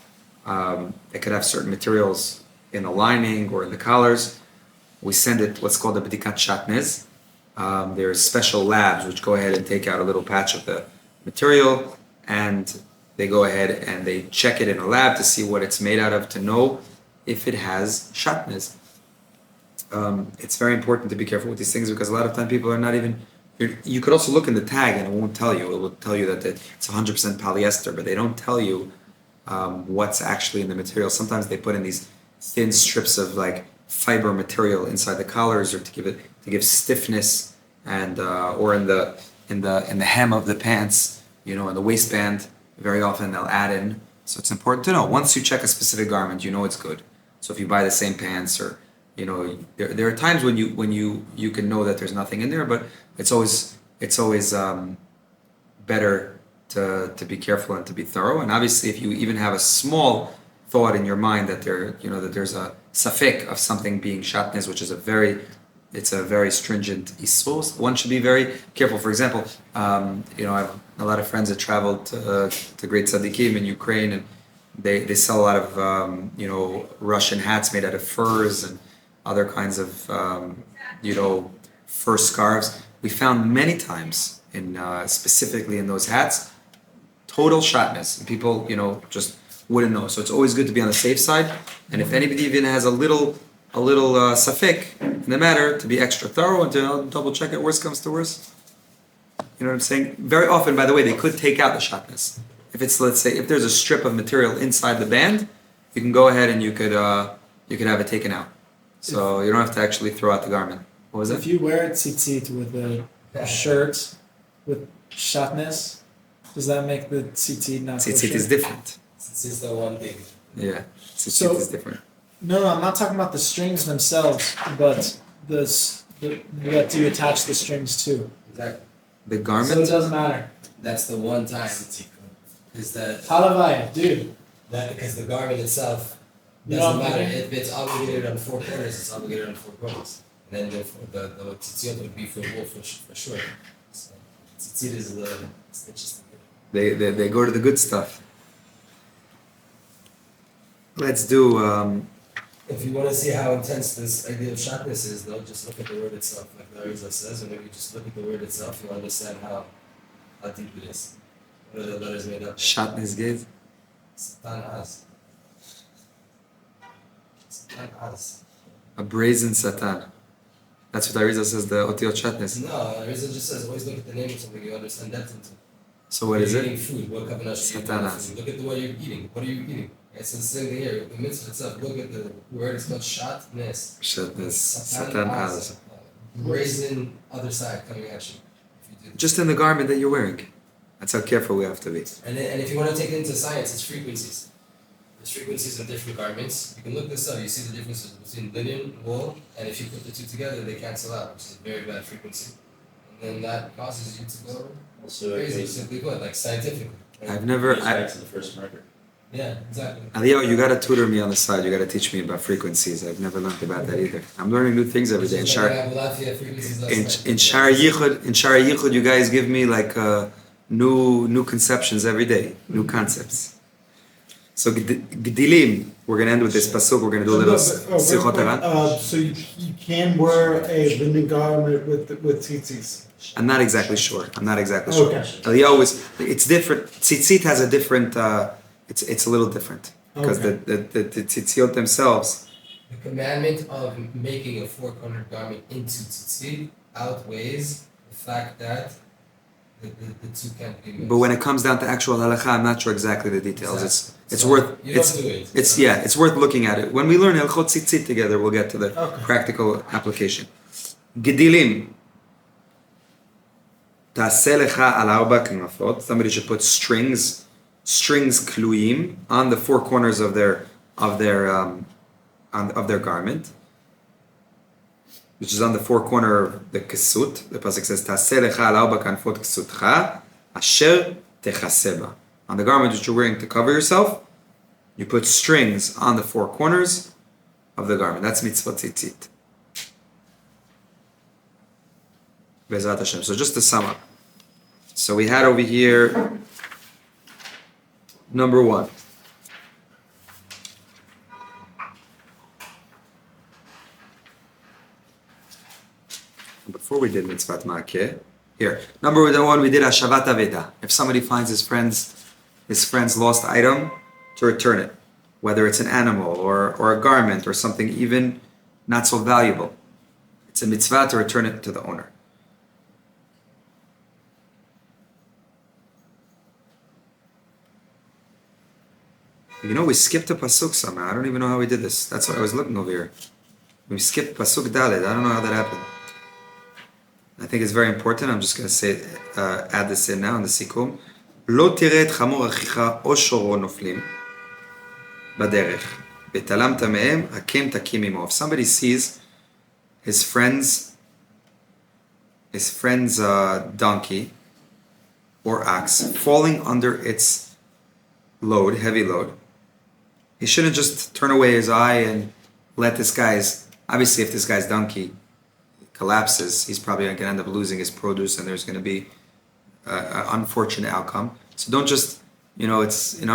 that could have certain materials in the lining or in the collars, we send it what's called a bdikat shatnez. There's special labs which go ahead and take out a little patch of the material, and they go ahead and they check it in a lab to see what it's made out of, to know if it has shatnez. It's very important to be careful with these things, because a lot of time people are not even. You could also look in the tag and it won't tell you. It will tell you that it's 100% polyester, but they don't tell you what's actually in the material. Sometimes they put in these thin strips of like fiber material inside the collars, or to give stiffness, and or in the hem of the pants, in the waistband. Very often they'll add in. So it's important to know. Once you check a specific garment, you know it's good. So if you buy the same pants, or there are times when you can know that there's nothing in there, but it's always better to be careful and to be thorough. And obviously, if you even have a small thought in your mind that that there's a safek of something being shatnez, which is a very stringent isur, one should be very careful. For example, I have a lot of friends that traveled to great tzadikim in Ukraine, and they sell a lot of Russian hats made out of furs and other kinds of fur scarves. We found many times specifically in those hats total shatnez, and people just wouldn't know. So it's always good to be on the safe side. And if anybody even has a little safek in the matter, to be extra thorough and to double check it. Worst comes to worst. You know what I'm saying? Very often, by the way, they could take out the shatnez. If it's, let's say, if there's a strip of material inside the band, you can go ahead and you could have it taken out. So you don't have to actually throw out the garment. What was it? If you wear a tzitzit with a shirt with shatnez, does that make the tzitzit not kosher? Tzitzit is different. It's the one thing. Yeah, tzitzit is different. No, I'm not talking about the strings themselves, but what do you attach the strings to? Exactly. The So garment? it doesn't matter. That's the one time. Is that Halavai, dude. because the garment itself You doesn't know what I'm matter thinking? if it's obligated on four corners. It's obligated on four corners, and then the tzitziot would be for wool for sure. So tzitzit is it's interesting. They go to the good stuff. Let's do. If you want to see how intense this idea of shatnez is, though, just look at the word itself, like the Arizal says, and if you just look at the word itself, you'll understand how deep it is. What are the letters made up of? Shatnez gaze. Satan Az. Satan Az. A brazen Satan. That's what Arizal says, the Otiot Shatnez. No, Arizal just says always look at the name of something you understand depth into. So what is You're it? eating food. What Kabbalah should you eat? Satanas. Look at the what you're eating. What are you eating? It's the same thing here. The mitzvah itself. Look at the word. It's called shatnez. Shatnez. Satan Satan Az. Az. Brazen other side coming at you. If you do Just in the garment that you're wearing. That's how careful we have to be. And if you want to take it into science, it's frequencies. There's frequencies of different garments. You can look this up. You see the differences between linen, wool, and if you put the two together, they cancel out, which is a very bad frequency. And then that causes you to go crazy, simply put, like scientifically. Right? I've never. Back to the first marker. Yeah, exactly. Eliyahu, you gotta tutor me on the side. You gotta teach me about frequencies. I've never learned about that either. I'm learning new things every day. In Sha'ar HaYichud, you guys give me like new conceptions every day, new concepts. So Gdilim, we're gonna end with this pasuk. We're gonna do a little sichot aran. So you can wear a linen garment with tzitzis. I'm not exactly sure. Okay. Eliyahu it's different. Tzitzit has a different. It's a little different because Okay. the tzitziot themselves. The commandment of making a four-cornered garment into tzitzit outweighs the fact that the two can't be mixed. But when it comes down to actual halacha, I'm not sure exactly the details. Exactly. It's So worth you don't do it. it's worth looking at it. When we learn Hilchot Tzitzit together, we'll get to the Okay. practical application. Gedilim. Ta'aseh lecha al arba knafot. Somebody should put strings kluyim on the four corners of their garment, which is on the four corner of the kesut. The pasuk says, "Ta'aseh lecha al arba knafot kesutcha asher techaseba." On the garment that you're wearing to cover yourself, you put strings on the four corners of the garment. That's mitzvah tzitzit. Be'ezrat Hashem. So just to sum up. So we had over here number one. Before we did mitzvah makeh, here. Number one, we did Hashavat Aveda. If somebody finds his friend's lost item, to return it. Whether it's an animal or a garment or something even not so valuable. It's a mitzvah to return it to the owner. You know, we skipped a pasuk somehow. I don't even know how we did this. That's why I was looking over here. We skipped pasuk Dalet. I don't know how that happened. I think it's very important. I'm just going to say, add this in now in the sikum. לא תראה את חמור אחיך או שורו נופלים בדרך, ותעלמת מהם, הקם תקים עמו. If somebody sees his friend's donkey or ox falling under its load, heavy load, he shouldn't just turn away his eye and let this guy's, obviously if this guy's donkey collapses, he's probably going to end up losing his produce and there's going to be an unfortunate outcome. So don't just, it's in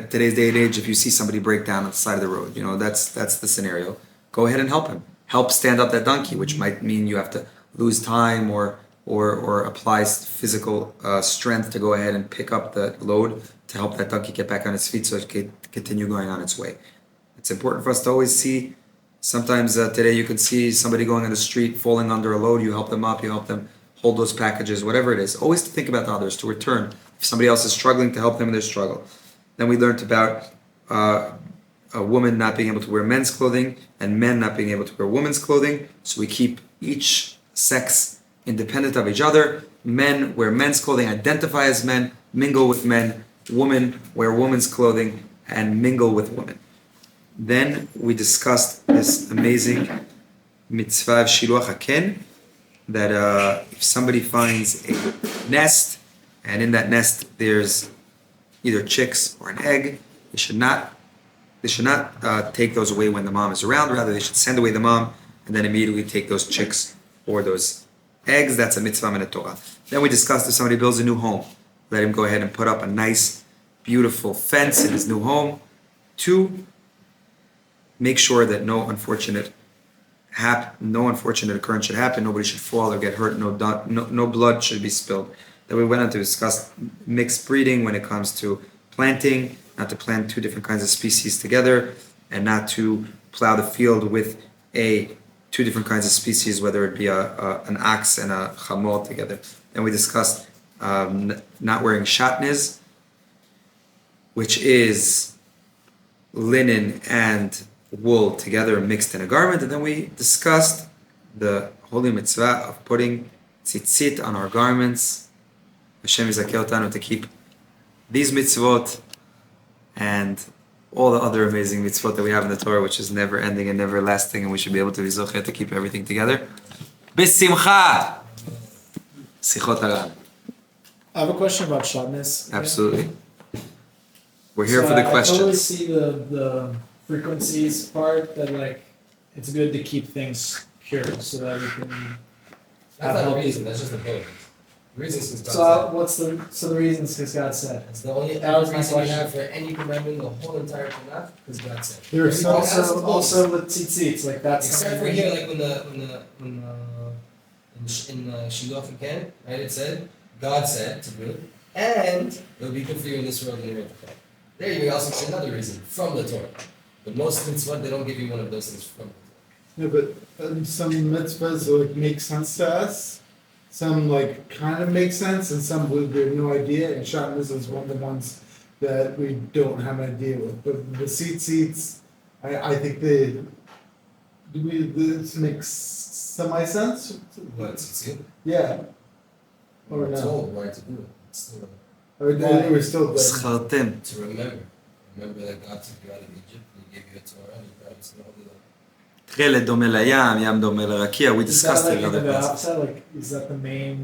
today's day and age, if you see somebody break down on the side of the road, that's the scenario. Go ahead and help him. Help stand up that donkey, which might mean you have to lose time or apply physical strength to go ahead and pick up the load to help that donkey get back on its feet so it can continue going on its way. It's important for us to always see Sometimes today you can see somebody going on the street falling under a load. You help them up. You help them hold those packages, whatever it is. Always to think about others, to return. If somebody else is struggling, to help them in their struggle. Then we learned about a woman not being able to wear men's clothing and men not being able to wear women's clothing. So we keep each sex independent of each other. Men wear men's clothing, identify as men, mingle with men. Women wear women's clothing and mingle with women. Then we discussed this amazing mitzvah of Shiluach HaKen, that if somebody finds a nest, and in that nest there's either chicks or an egg, they should not take those away when the mom is around. Rather, they should send away the mom and then immediately take those chicks or those eggs. That's a mitzvah in the Torah. Then we discussed if somebody builds a new home, let him go ahead and put up a nice, beautiful fence in his new home to make sure that no unfortunate occurrence should happen. Nobody should fall or get hurt. No blood should be spilled. Then we went on to discuss mixed breeding when it comes to planting, not to plant two different kinds of species together, and not to plow the field with two different kinds of species, whether it be an ox and a chamor together. Then we discussed not wearing shatnez, which is linen and wool together mixed in a garment. And then we discussed the holy mitzvah of putting tzitzit on our garments. Hashem yizakeh otanu to keep these mitzvot and all the other amazing mitzvot that we have in the Torah, which is never ending and never lasting, and we should be able to be zocheh to keep everything together. B'simcha! Sichot Haran. I have a question about shatnez. Absolutely. We're here for the questions. I totally see the frequencies part, that like it's good to keep things pure so that we can That's not the reason, that's just the point. The reason is God the reasons because God said. It's the only That was my reason we question. have for any commandment, the whole entire Tanakh, because God said. There are some- Also with tzitzits, like that's Except for here, like in Shiluach HaKen, right? It said, God said to do it, and it'll be good for you in this world and in the world to come. There you also see another reason from the Torah. But most mitzvot, they don't give you one of those things from the Torah. Yeah, but some mitzvahs like make sense to us. Some like kind of make sense, and some we have no idea. And shatnez is one of the ones that we don't have an idea with. But the seats, I think this makes semi-sense. What, tzitzit? Yeah. Or We're no? told why to do it. It's still Or we're still like, Schartem. to remember. Remember that God took you out of Egypt, He gave you a Torah, and He brought you to the Holy Land. תכלת דומה לים, ים דומה לרקיע. We Is discussed that it like in in the other classes. B'Avsa, like is that the main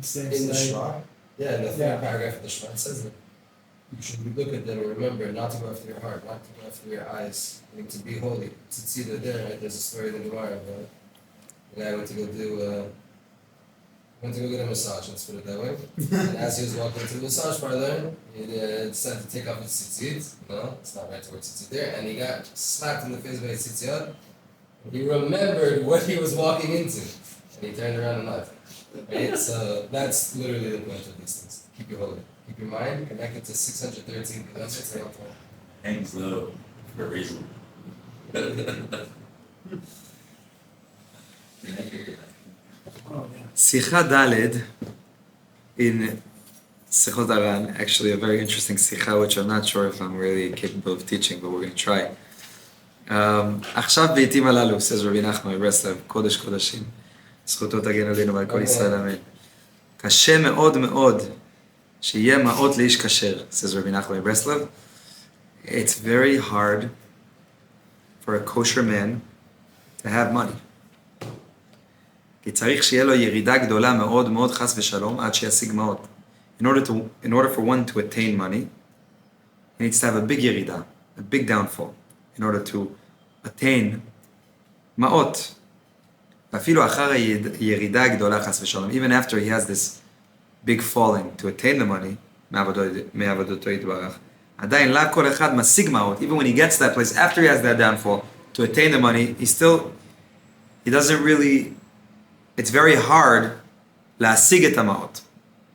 thing? In the Shema, yeah, in the third Yeah. paragraph of the Shema, it says that you should look at them and remember not to go after your heart, not to go after your eyes, and to be holy. It's either there, right? There's a story in the Gemara about a guy went to go get a massage, let's put it that way. And as he was walking to the massage parlor, he decided to take off his tzitzit. No, it's not right to wear tzitzit there. And he got slapped in the face by a tzitzit. He remembered what he was walking into. And he turned around and left. Right? So that's literally the point of these things. Keep your holy. Keep your mind connected to 613 commandments. Hangs low for a reason. Oh, yeah. Sicha Daled in Sichot Haran, actually a very interesting Sicha, which I'm not sure if I'm really capable of teaching, but we're going to try. עכשיו בעתים הללו, says Rabbi Nachman מברסלב, קודש קודשים, זכותו תגן עלינו ועל כל ישראל אמן. קשה מאוד מאוד שיהיה מעות לאיש כשר, says Rabbi Nachman מברסלב. It's very hard for a kosher man to have money. כי צריך שיהיה לו ירידה גדולה מאוד מאוד חס ושלום עד שישיג מעות. In order for one to attain money, he needs to have a big ירידה, a big downfall, in order to attain מעות. ואפילו אחר הירידה הגדולה חס ושלום, even after he has this big falling to attain the money, מעבודתו יתברך, עדיין לא כל אחד משיג מעות, even when he gets to that place, after he has that downfall, to attain the money, he doesn't really, it's very hard להשיג את המעות.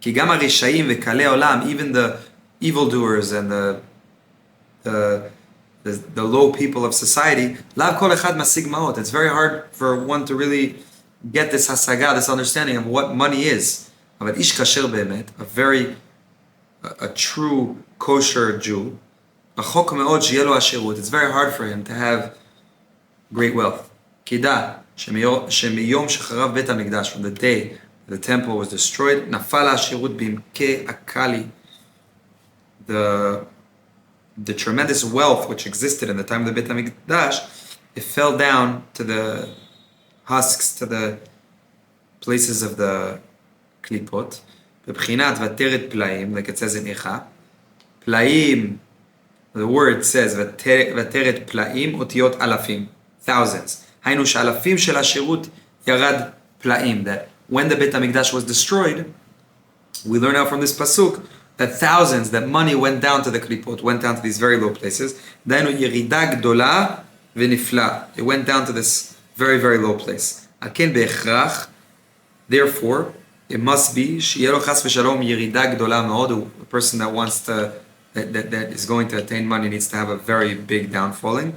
כי גם הרשעים וקלי העולם, even the evildoers and the the low people of society, lav kol echad masig ma'ot. It's very hard for one to really get this hasaga, this understanding of what money is. But ish kasher be'emet, a true kosher Jew, it's very hard for him to have great wealth. Kida, shemiyom shecharav bet hamikdash, from the day the temple was destroyed, nafal ha'ashirut bimke akali, the tremendous wealth which existed in the time of the Bet HaMikdash, it fell down to the husks, to the places of the klipot. B'bchinat vateret plaim, like it says in Echa. Plaim, the word says vateret plaim otiyot alafim, thousands. Haynu she'alafim shel hashirut yarad plaim, that when the Bet HaMikdash was destroyed, we learn out from this pasuk that thousands, that money went down to the klipot, went down to these very low places. Then yerida gdola v'nifla, it went down to this very, very low place. Aken be'echrach, therefore, it must be שיהיה לו חס ושלום ירידה גדולה מאוד. A person that wants to, that is going to attain money needs to have a very big downfalling.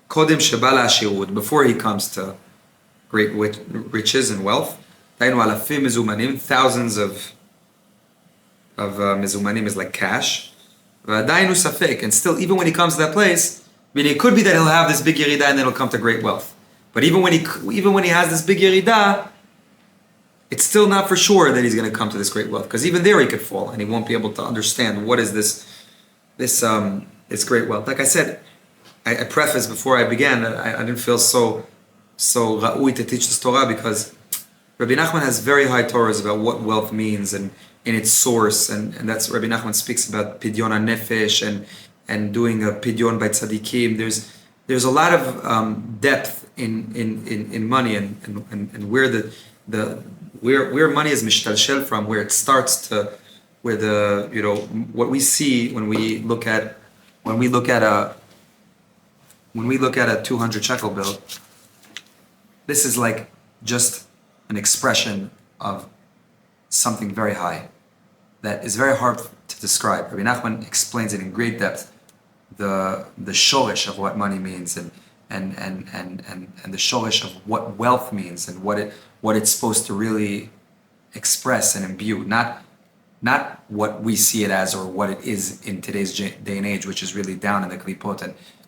קודם שבא לעשירות, before he comes to great riches and wealth. דהיינו אלפים מזומנים, thousands of מזומנים is like cash. ועדיין הוא ספק, and still, even when he comes to that place, I mean, it could be that he'll have this big ירידה and then he'll come to great wealth. But even when he has this big ירידה, it's still not for sure that he's going to come to this great wealth, because even there he could fall and he won't be able to understand what is this great wealth. Like I said, I prefaced before I began that I didn't feel so ra'ui to teach this Torah, because Rabbi Nachman has very high Torahs about what wealth means and in its source, and that's Rabbi Nachman speaks about pidyon nefesh and doing a pidyon by tzadikim. There's a lot of depth in money and where where money is mishtalshel from, where it starts to, where what we see when we look at a 200 shekel bill. This is like just an expression of something very high that is very hard to describe. Rabbi Nachman explains it in great depth, the shoresh of what money means and the shoresh of what wealth means and what it's supposed to really express and imbue, not what we see it as or what it is in today's day and age, which is really down in the klipot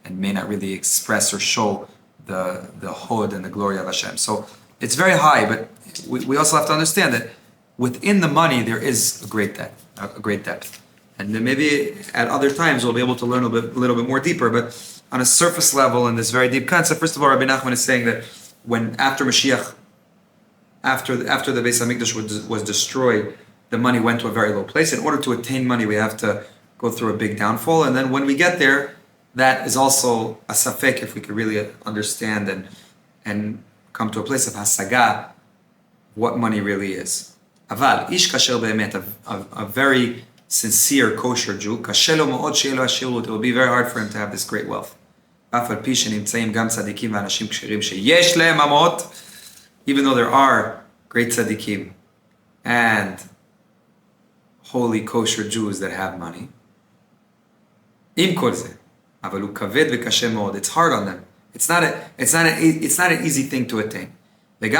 and may not really express or show the hod and the glory of Hashem. So it's very high, but we also have to understand that within the money there is a great depth. And then maybe at other times we'll be able to learn a little bit more deeper, but on a surface level in this very deep concept, first of all, Rabbi Nachman is saying that when after Mashiach, after the Beis HaMikdash was destroyed, the money went to a very low place. In order to attain money, we have to go through a big downfall, and then when we get there, that is also a safek if we could really understand and come to a place of hasaga, what money really is. Aval, ish kasher be'emet, a very sincere kosher Jew, it will be very hard for him to have this great wealth. Even though there are great tzadikim and holy kosher Jews that have money, it's hard on them. It's not an easy thing to attain. And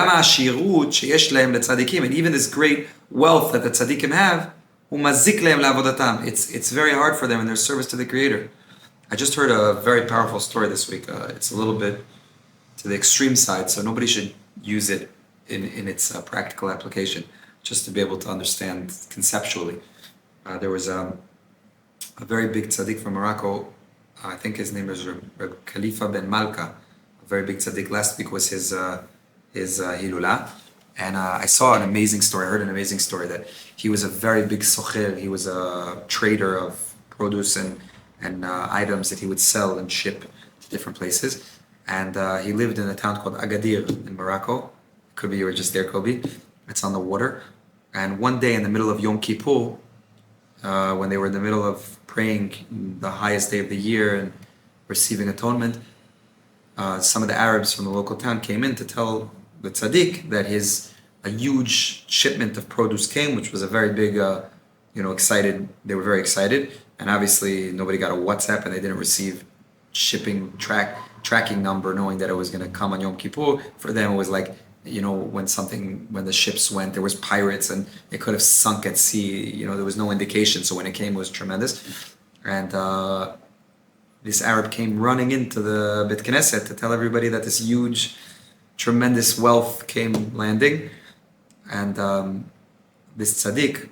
even this great wealth that the tzadikim have, it's very hard for them in their service to the Creator. I just heard a very powerful story this week. It's a little bit to the extreme side, so nobody should use it in its practical application, just to be able to understand conceptually. There was a very big tzaddik from Morocco. I think his name is Reb Khalifa ben Malka. A very big tzaddik. Last week was his Hilula. And I saw an amazing story, I heard an amazing story that he was a very big socher. He was a trader of produce and items that he would sell and ship to different places. And he lived in a town called Agadir in Morocco. Could be you were just there, Kobe. It's on the water. And one day in the middle of Yom Kippur, when they were in the middle of praying the highest day of the year and receiving atonement, some of the Arabs from the local town came in to tell the tzaddik that a huge shipment of produce came, which was a very big, excited. They were very excited, and obviously nobody got a WhatsApp and they didn't receive shipping tracking number, knowing that it was going to come on Yom Kippur. For them, it was like, when the ships went, there was pirates and it could have sunk at sea. There was no indication. So when it came, it was tremendous. And this Arab came running into the Bet Knesset to tell everybody that this huge, tremendous wealth came landing. And this tzaddik,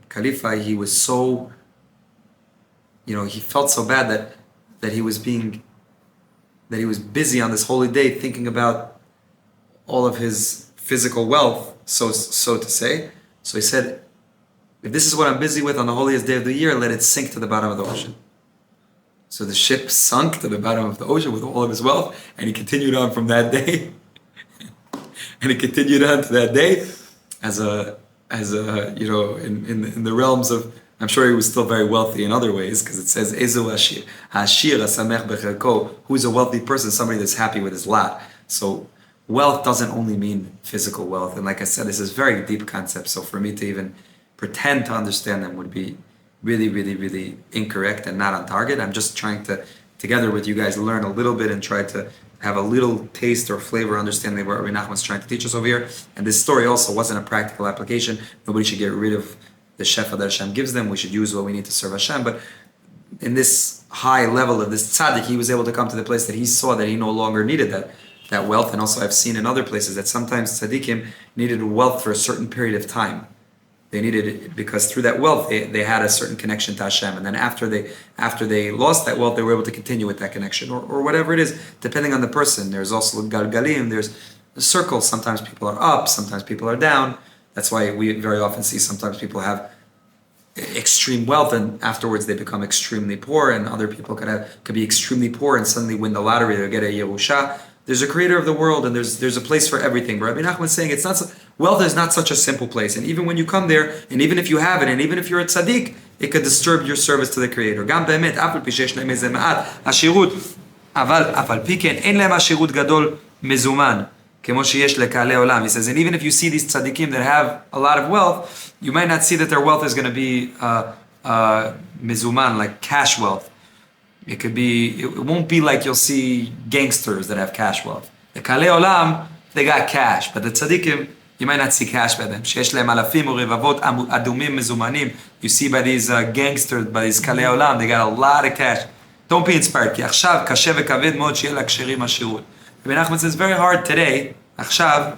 Khalifa, he was so, he felt so bad that he was busy on this holy day thinking about all of his physical wealth, so to say. So he said, if this is what I'm busy with on the holiest day of the year, let it sink to the bottom of the ocean. So the ship sunk to the bottom of the ocean with all of his wealth, and he continued on from that day. And he continued on to that day as a in the realms of, I'm sure he was still very wealthy in other ways, because it says Ezu Hashir Asamech Bechelko, who's a wealthy person, somebody that's happy with his lot. So wealth doesn't only mean physical wealth, and like I said, this is a very deep concept. So for me to even pretend to understand them would be really, really, really incorrect and not on target. I'm just trying to, together with you guys, learn a little bit and try to have a little taste or flavor understanding of what Rabbi Nachman's trying to teach us over here. And this story also wasn't a practical application. Nobody should get rid of the shefa that Hashem gives them. We should use what we need to serve Hashem. But in this high level of this tzaddik, he was able to come to the place that he saw that he no longer needed that wealth. And also I've seen in other places that sometimes tzaddikim needed wealth for a certain period of time. They needed it because through that wealth they had a certain connection to Hashem, and then after they lost that wealth, they were able to continue with that connection, or whatever it is, depending on the person. There's also galgalim. There's a circle. Sometimes people are up, sometimes people are down. That's why we very often see sometimes people have extreme wealth and afterwards they become extremely poor, and other people could be extremely poor and suddenly win the lottery or get a Yerusha. There's a creator of the world, and there's a place for everything. But Rabbi Nachman's saying wealth is not such a simple place. And even when you come there, and even if you have it, and even if you're a tzaddik, it could disturb your service to the creator. גם באמת, אף על פי שיש להם איזה מעט עשירות, אבל אף על פי כן אין להם עשירות גדול מזומן, כמו שיש לקהלי עולם. He says, and even if you see these tzaddikim that have a lot of wealth, you might not see that their wealth is going to be מזומן, like cash wealth. It won't be like you'll see gangsters that have cash wealth. The Kalei Olam, they got cash, but the tzaddikim, you might not see cash by them. שיש להם אלפים ורבבות אדומים מזומנים. You see by these gangsters, by these Kalei Olam, they got a lot of cash. Don't be inspired, כי עכשיו קשה וכבד מאוד שיהיה לכשרים השירות. Rabbi Nachman says, it's very hard today, עכשיו,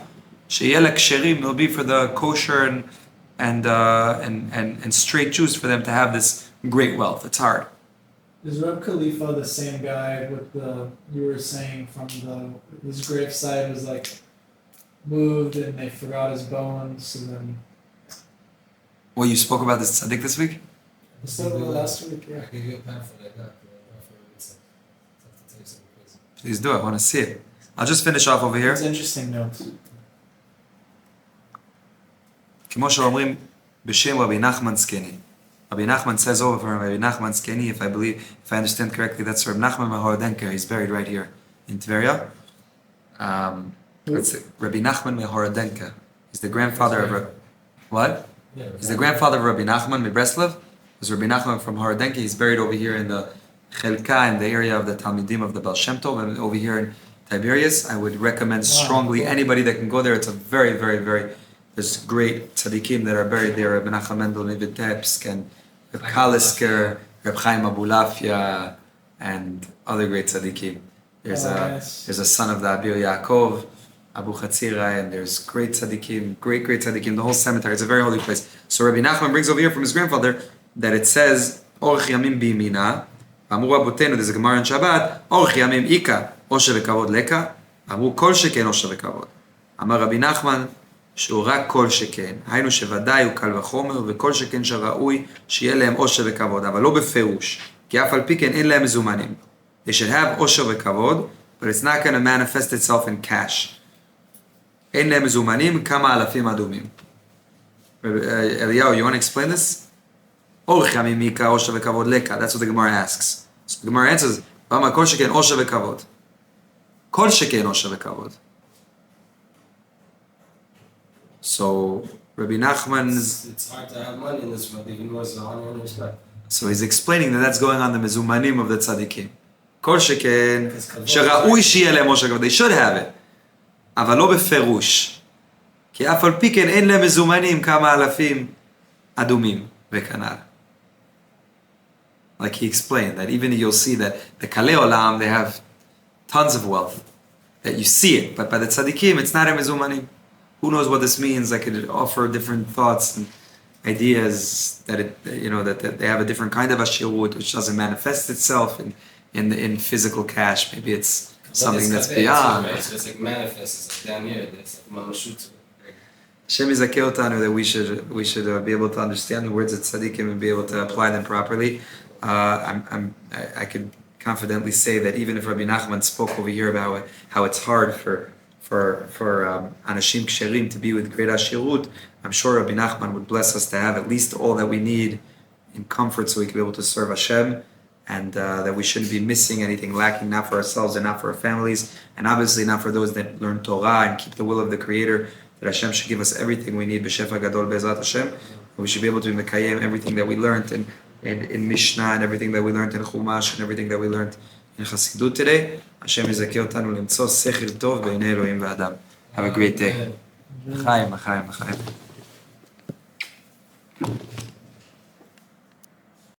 שיהיה לכשרים, will be for the kosher and straight Jews for them to have this great wealth. It's hard. Is Reb Khalifa the same guy with you were saying from his graveside was like moved and they forgot his bones and then... Well, you spoke about this tzaddik this week? Last week, yeah. I gave you a pamphlet like that. Please do, I want to see it. I'll just finish off over here. It's interesting notes. כמו שאומרים בשם רבי נחמן זקני. Rabbi Nachman says over from Rabbi Nachman Skeni, if I understand correctly, that's Rabbi Nachman Mehorodenka. He's buried right here in Tveria. Rabbi Nachman Mehorodenka. He's the grandfather of what? He's the grandfather of Rabbi Nachman Mebreslev. It was Rabbi Nachman from Horodenka. He's buried over here in the Chelka, in the area of the Talmidim of the Baal Shem Tov, and over here in Tiberias. I would recommend strongly anybody that can go there. It's a very, very, very... There's great tzadikim that are buried there. Rabbi Nachman Mendel Vitebsk and Reb Kalisker, Reb Chaim Abulafia, and other great tzadikim. There's a son of the Abir Yaakov, Abuhatzeira, and there's great tzadikim, great tzadikim. The whole cemetery. It's a very holy place. So Rabbi Nachman brings over here from his grandfather that it says Orch Yamim Bimina. Amru Rabotenu. There's a Gemara in Shabbat. Orch Yamim Ika Oshe v'Kavod Leka. Amru Kol Sheken Oshe v'Kavod. Amar Rabbi Nachman. שהוא רק כל שכן, היינו שוודאי הוא קל וחומר, וכל שכן שראוי שיהיה להם עושר וכבוד, אבל לא בפירוש, כי אף על פי כן אין להם מזומנים. They should have עושר וכבוד, but it's not going to manifest itself in cash. אין להם מזומנים, כמה אלפים אדומים. Eliyahu, you want to explain this? אורך ימים מיקה, עושר וכבוד לקה, that's what the Gemara asks. So the Gemara answers, ואמר כל שכן עושר וכבוד. כל שכן עושר וכבוד. So Rabbi Nachman's... It's hard to have money in this world, even more so honor and respect. So he's explaining that that's going on the mezumanim of the tzadikim. כל שכן, שראוי שיהיה להם ראש הכבוד. They should have it. אבל לא בפירוש. כי אף על פי כן אין להם מזומנים כמה אלפים אדומים וכנ"ל. Like he explained, that even you'll see that the Kalei Olam, they have tons of wealth. That you see it, but by the tzadikim, it's not a mezumanim. Who knows what this means? I could offer different thoughts and ideas that that they have a different kind of ashirut, which doesn't manifest itself in physical cash. Maybe it's something that's beyond. Right? So it's like manifest. It's like down here. It's like mamashut. Hashem Yizakeh Otanu, that we should be able to understand the words of tzadikim and be able to apply them properly. I could confidently say that even if Rabbi Nachman spoke over here about how it's hard for Anashim Ksherim to be with great Ashirut, I'm sure Rabbi Nachman would bless us to have at least all that we need in comfort so we can be able to serve Hashem, and that we shouldn't be missing anything, lacking, not for ourselves and not for our families, and obviously not for those that learn Torah and keep the will of the Creator, that Hashem should give us everything we need, B'Shefa Gadol Be'ezrat Hashem, and we should be able to mekayem everything that we learned in Mishnah and everything that we learned in Chumash and everything that we learned in Chassidut today. Hashem Yizakeh Otanu Limtzo Sechel Tov B'nei Elohim V'Adam. Have a great day. Chaim.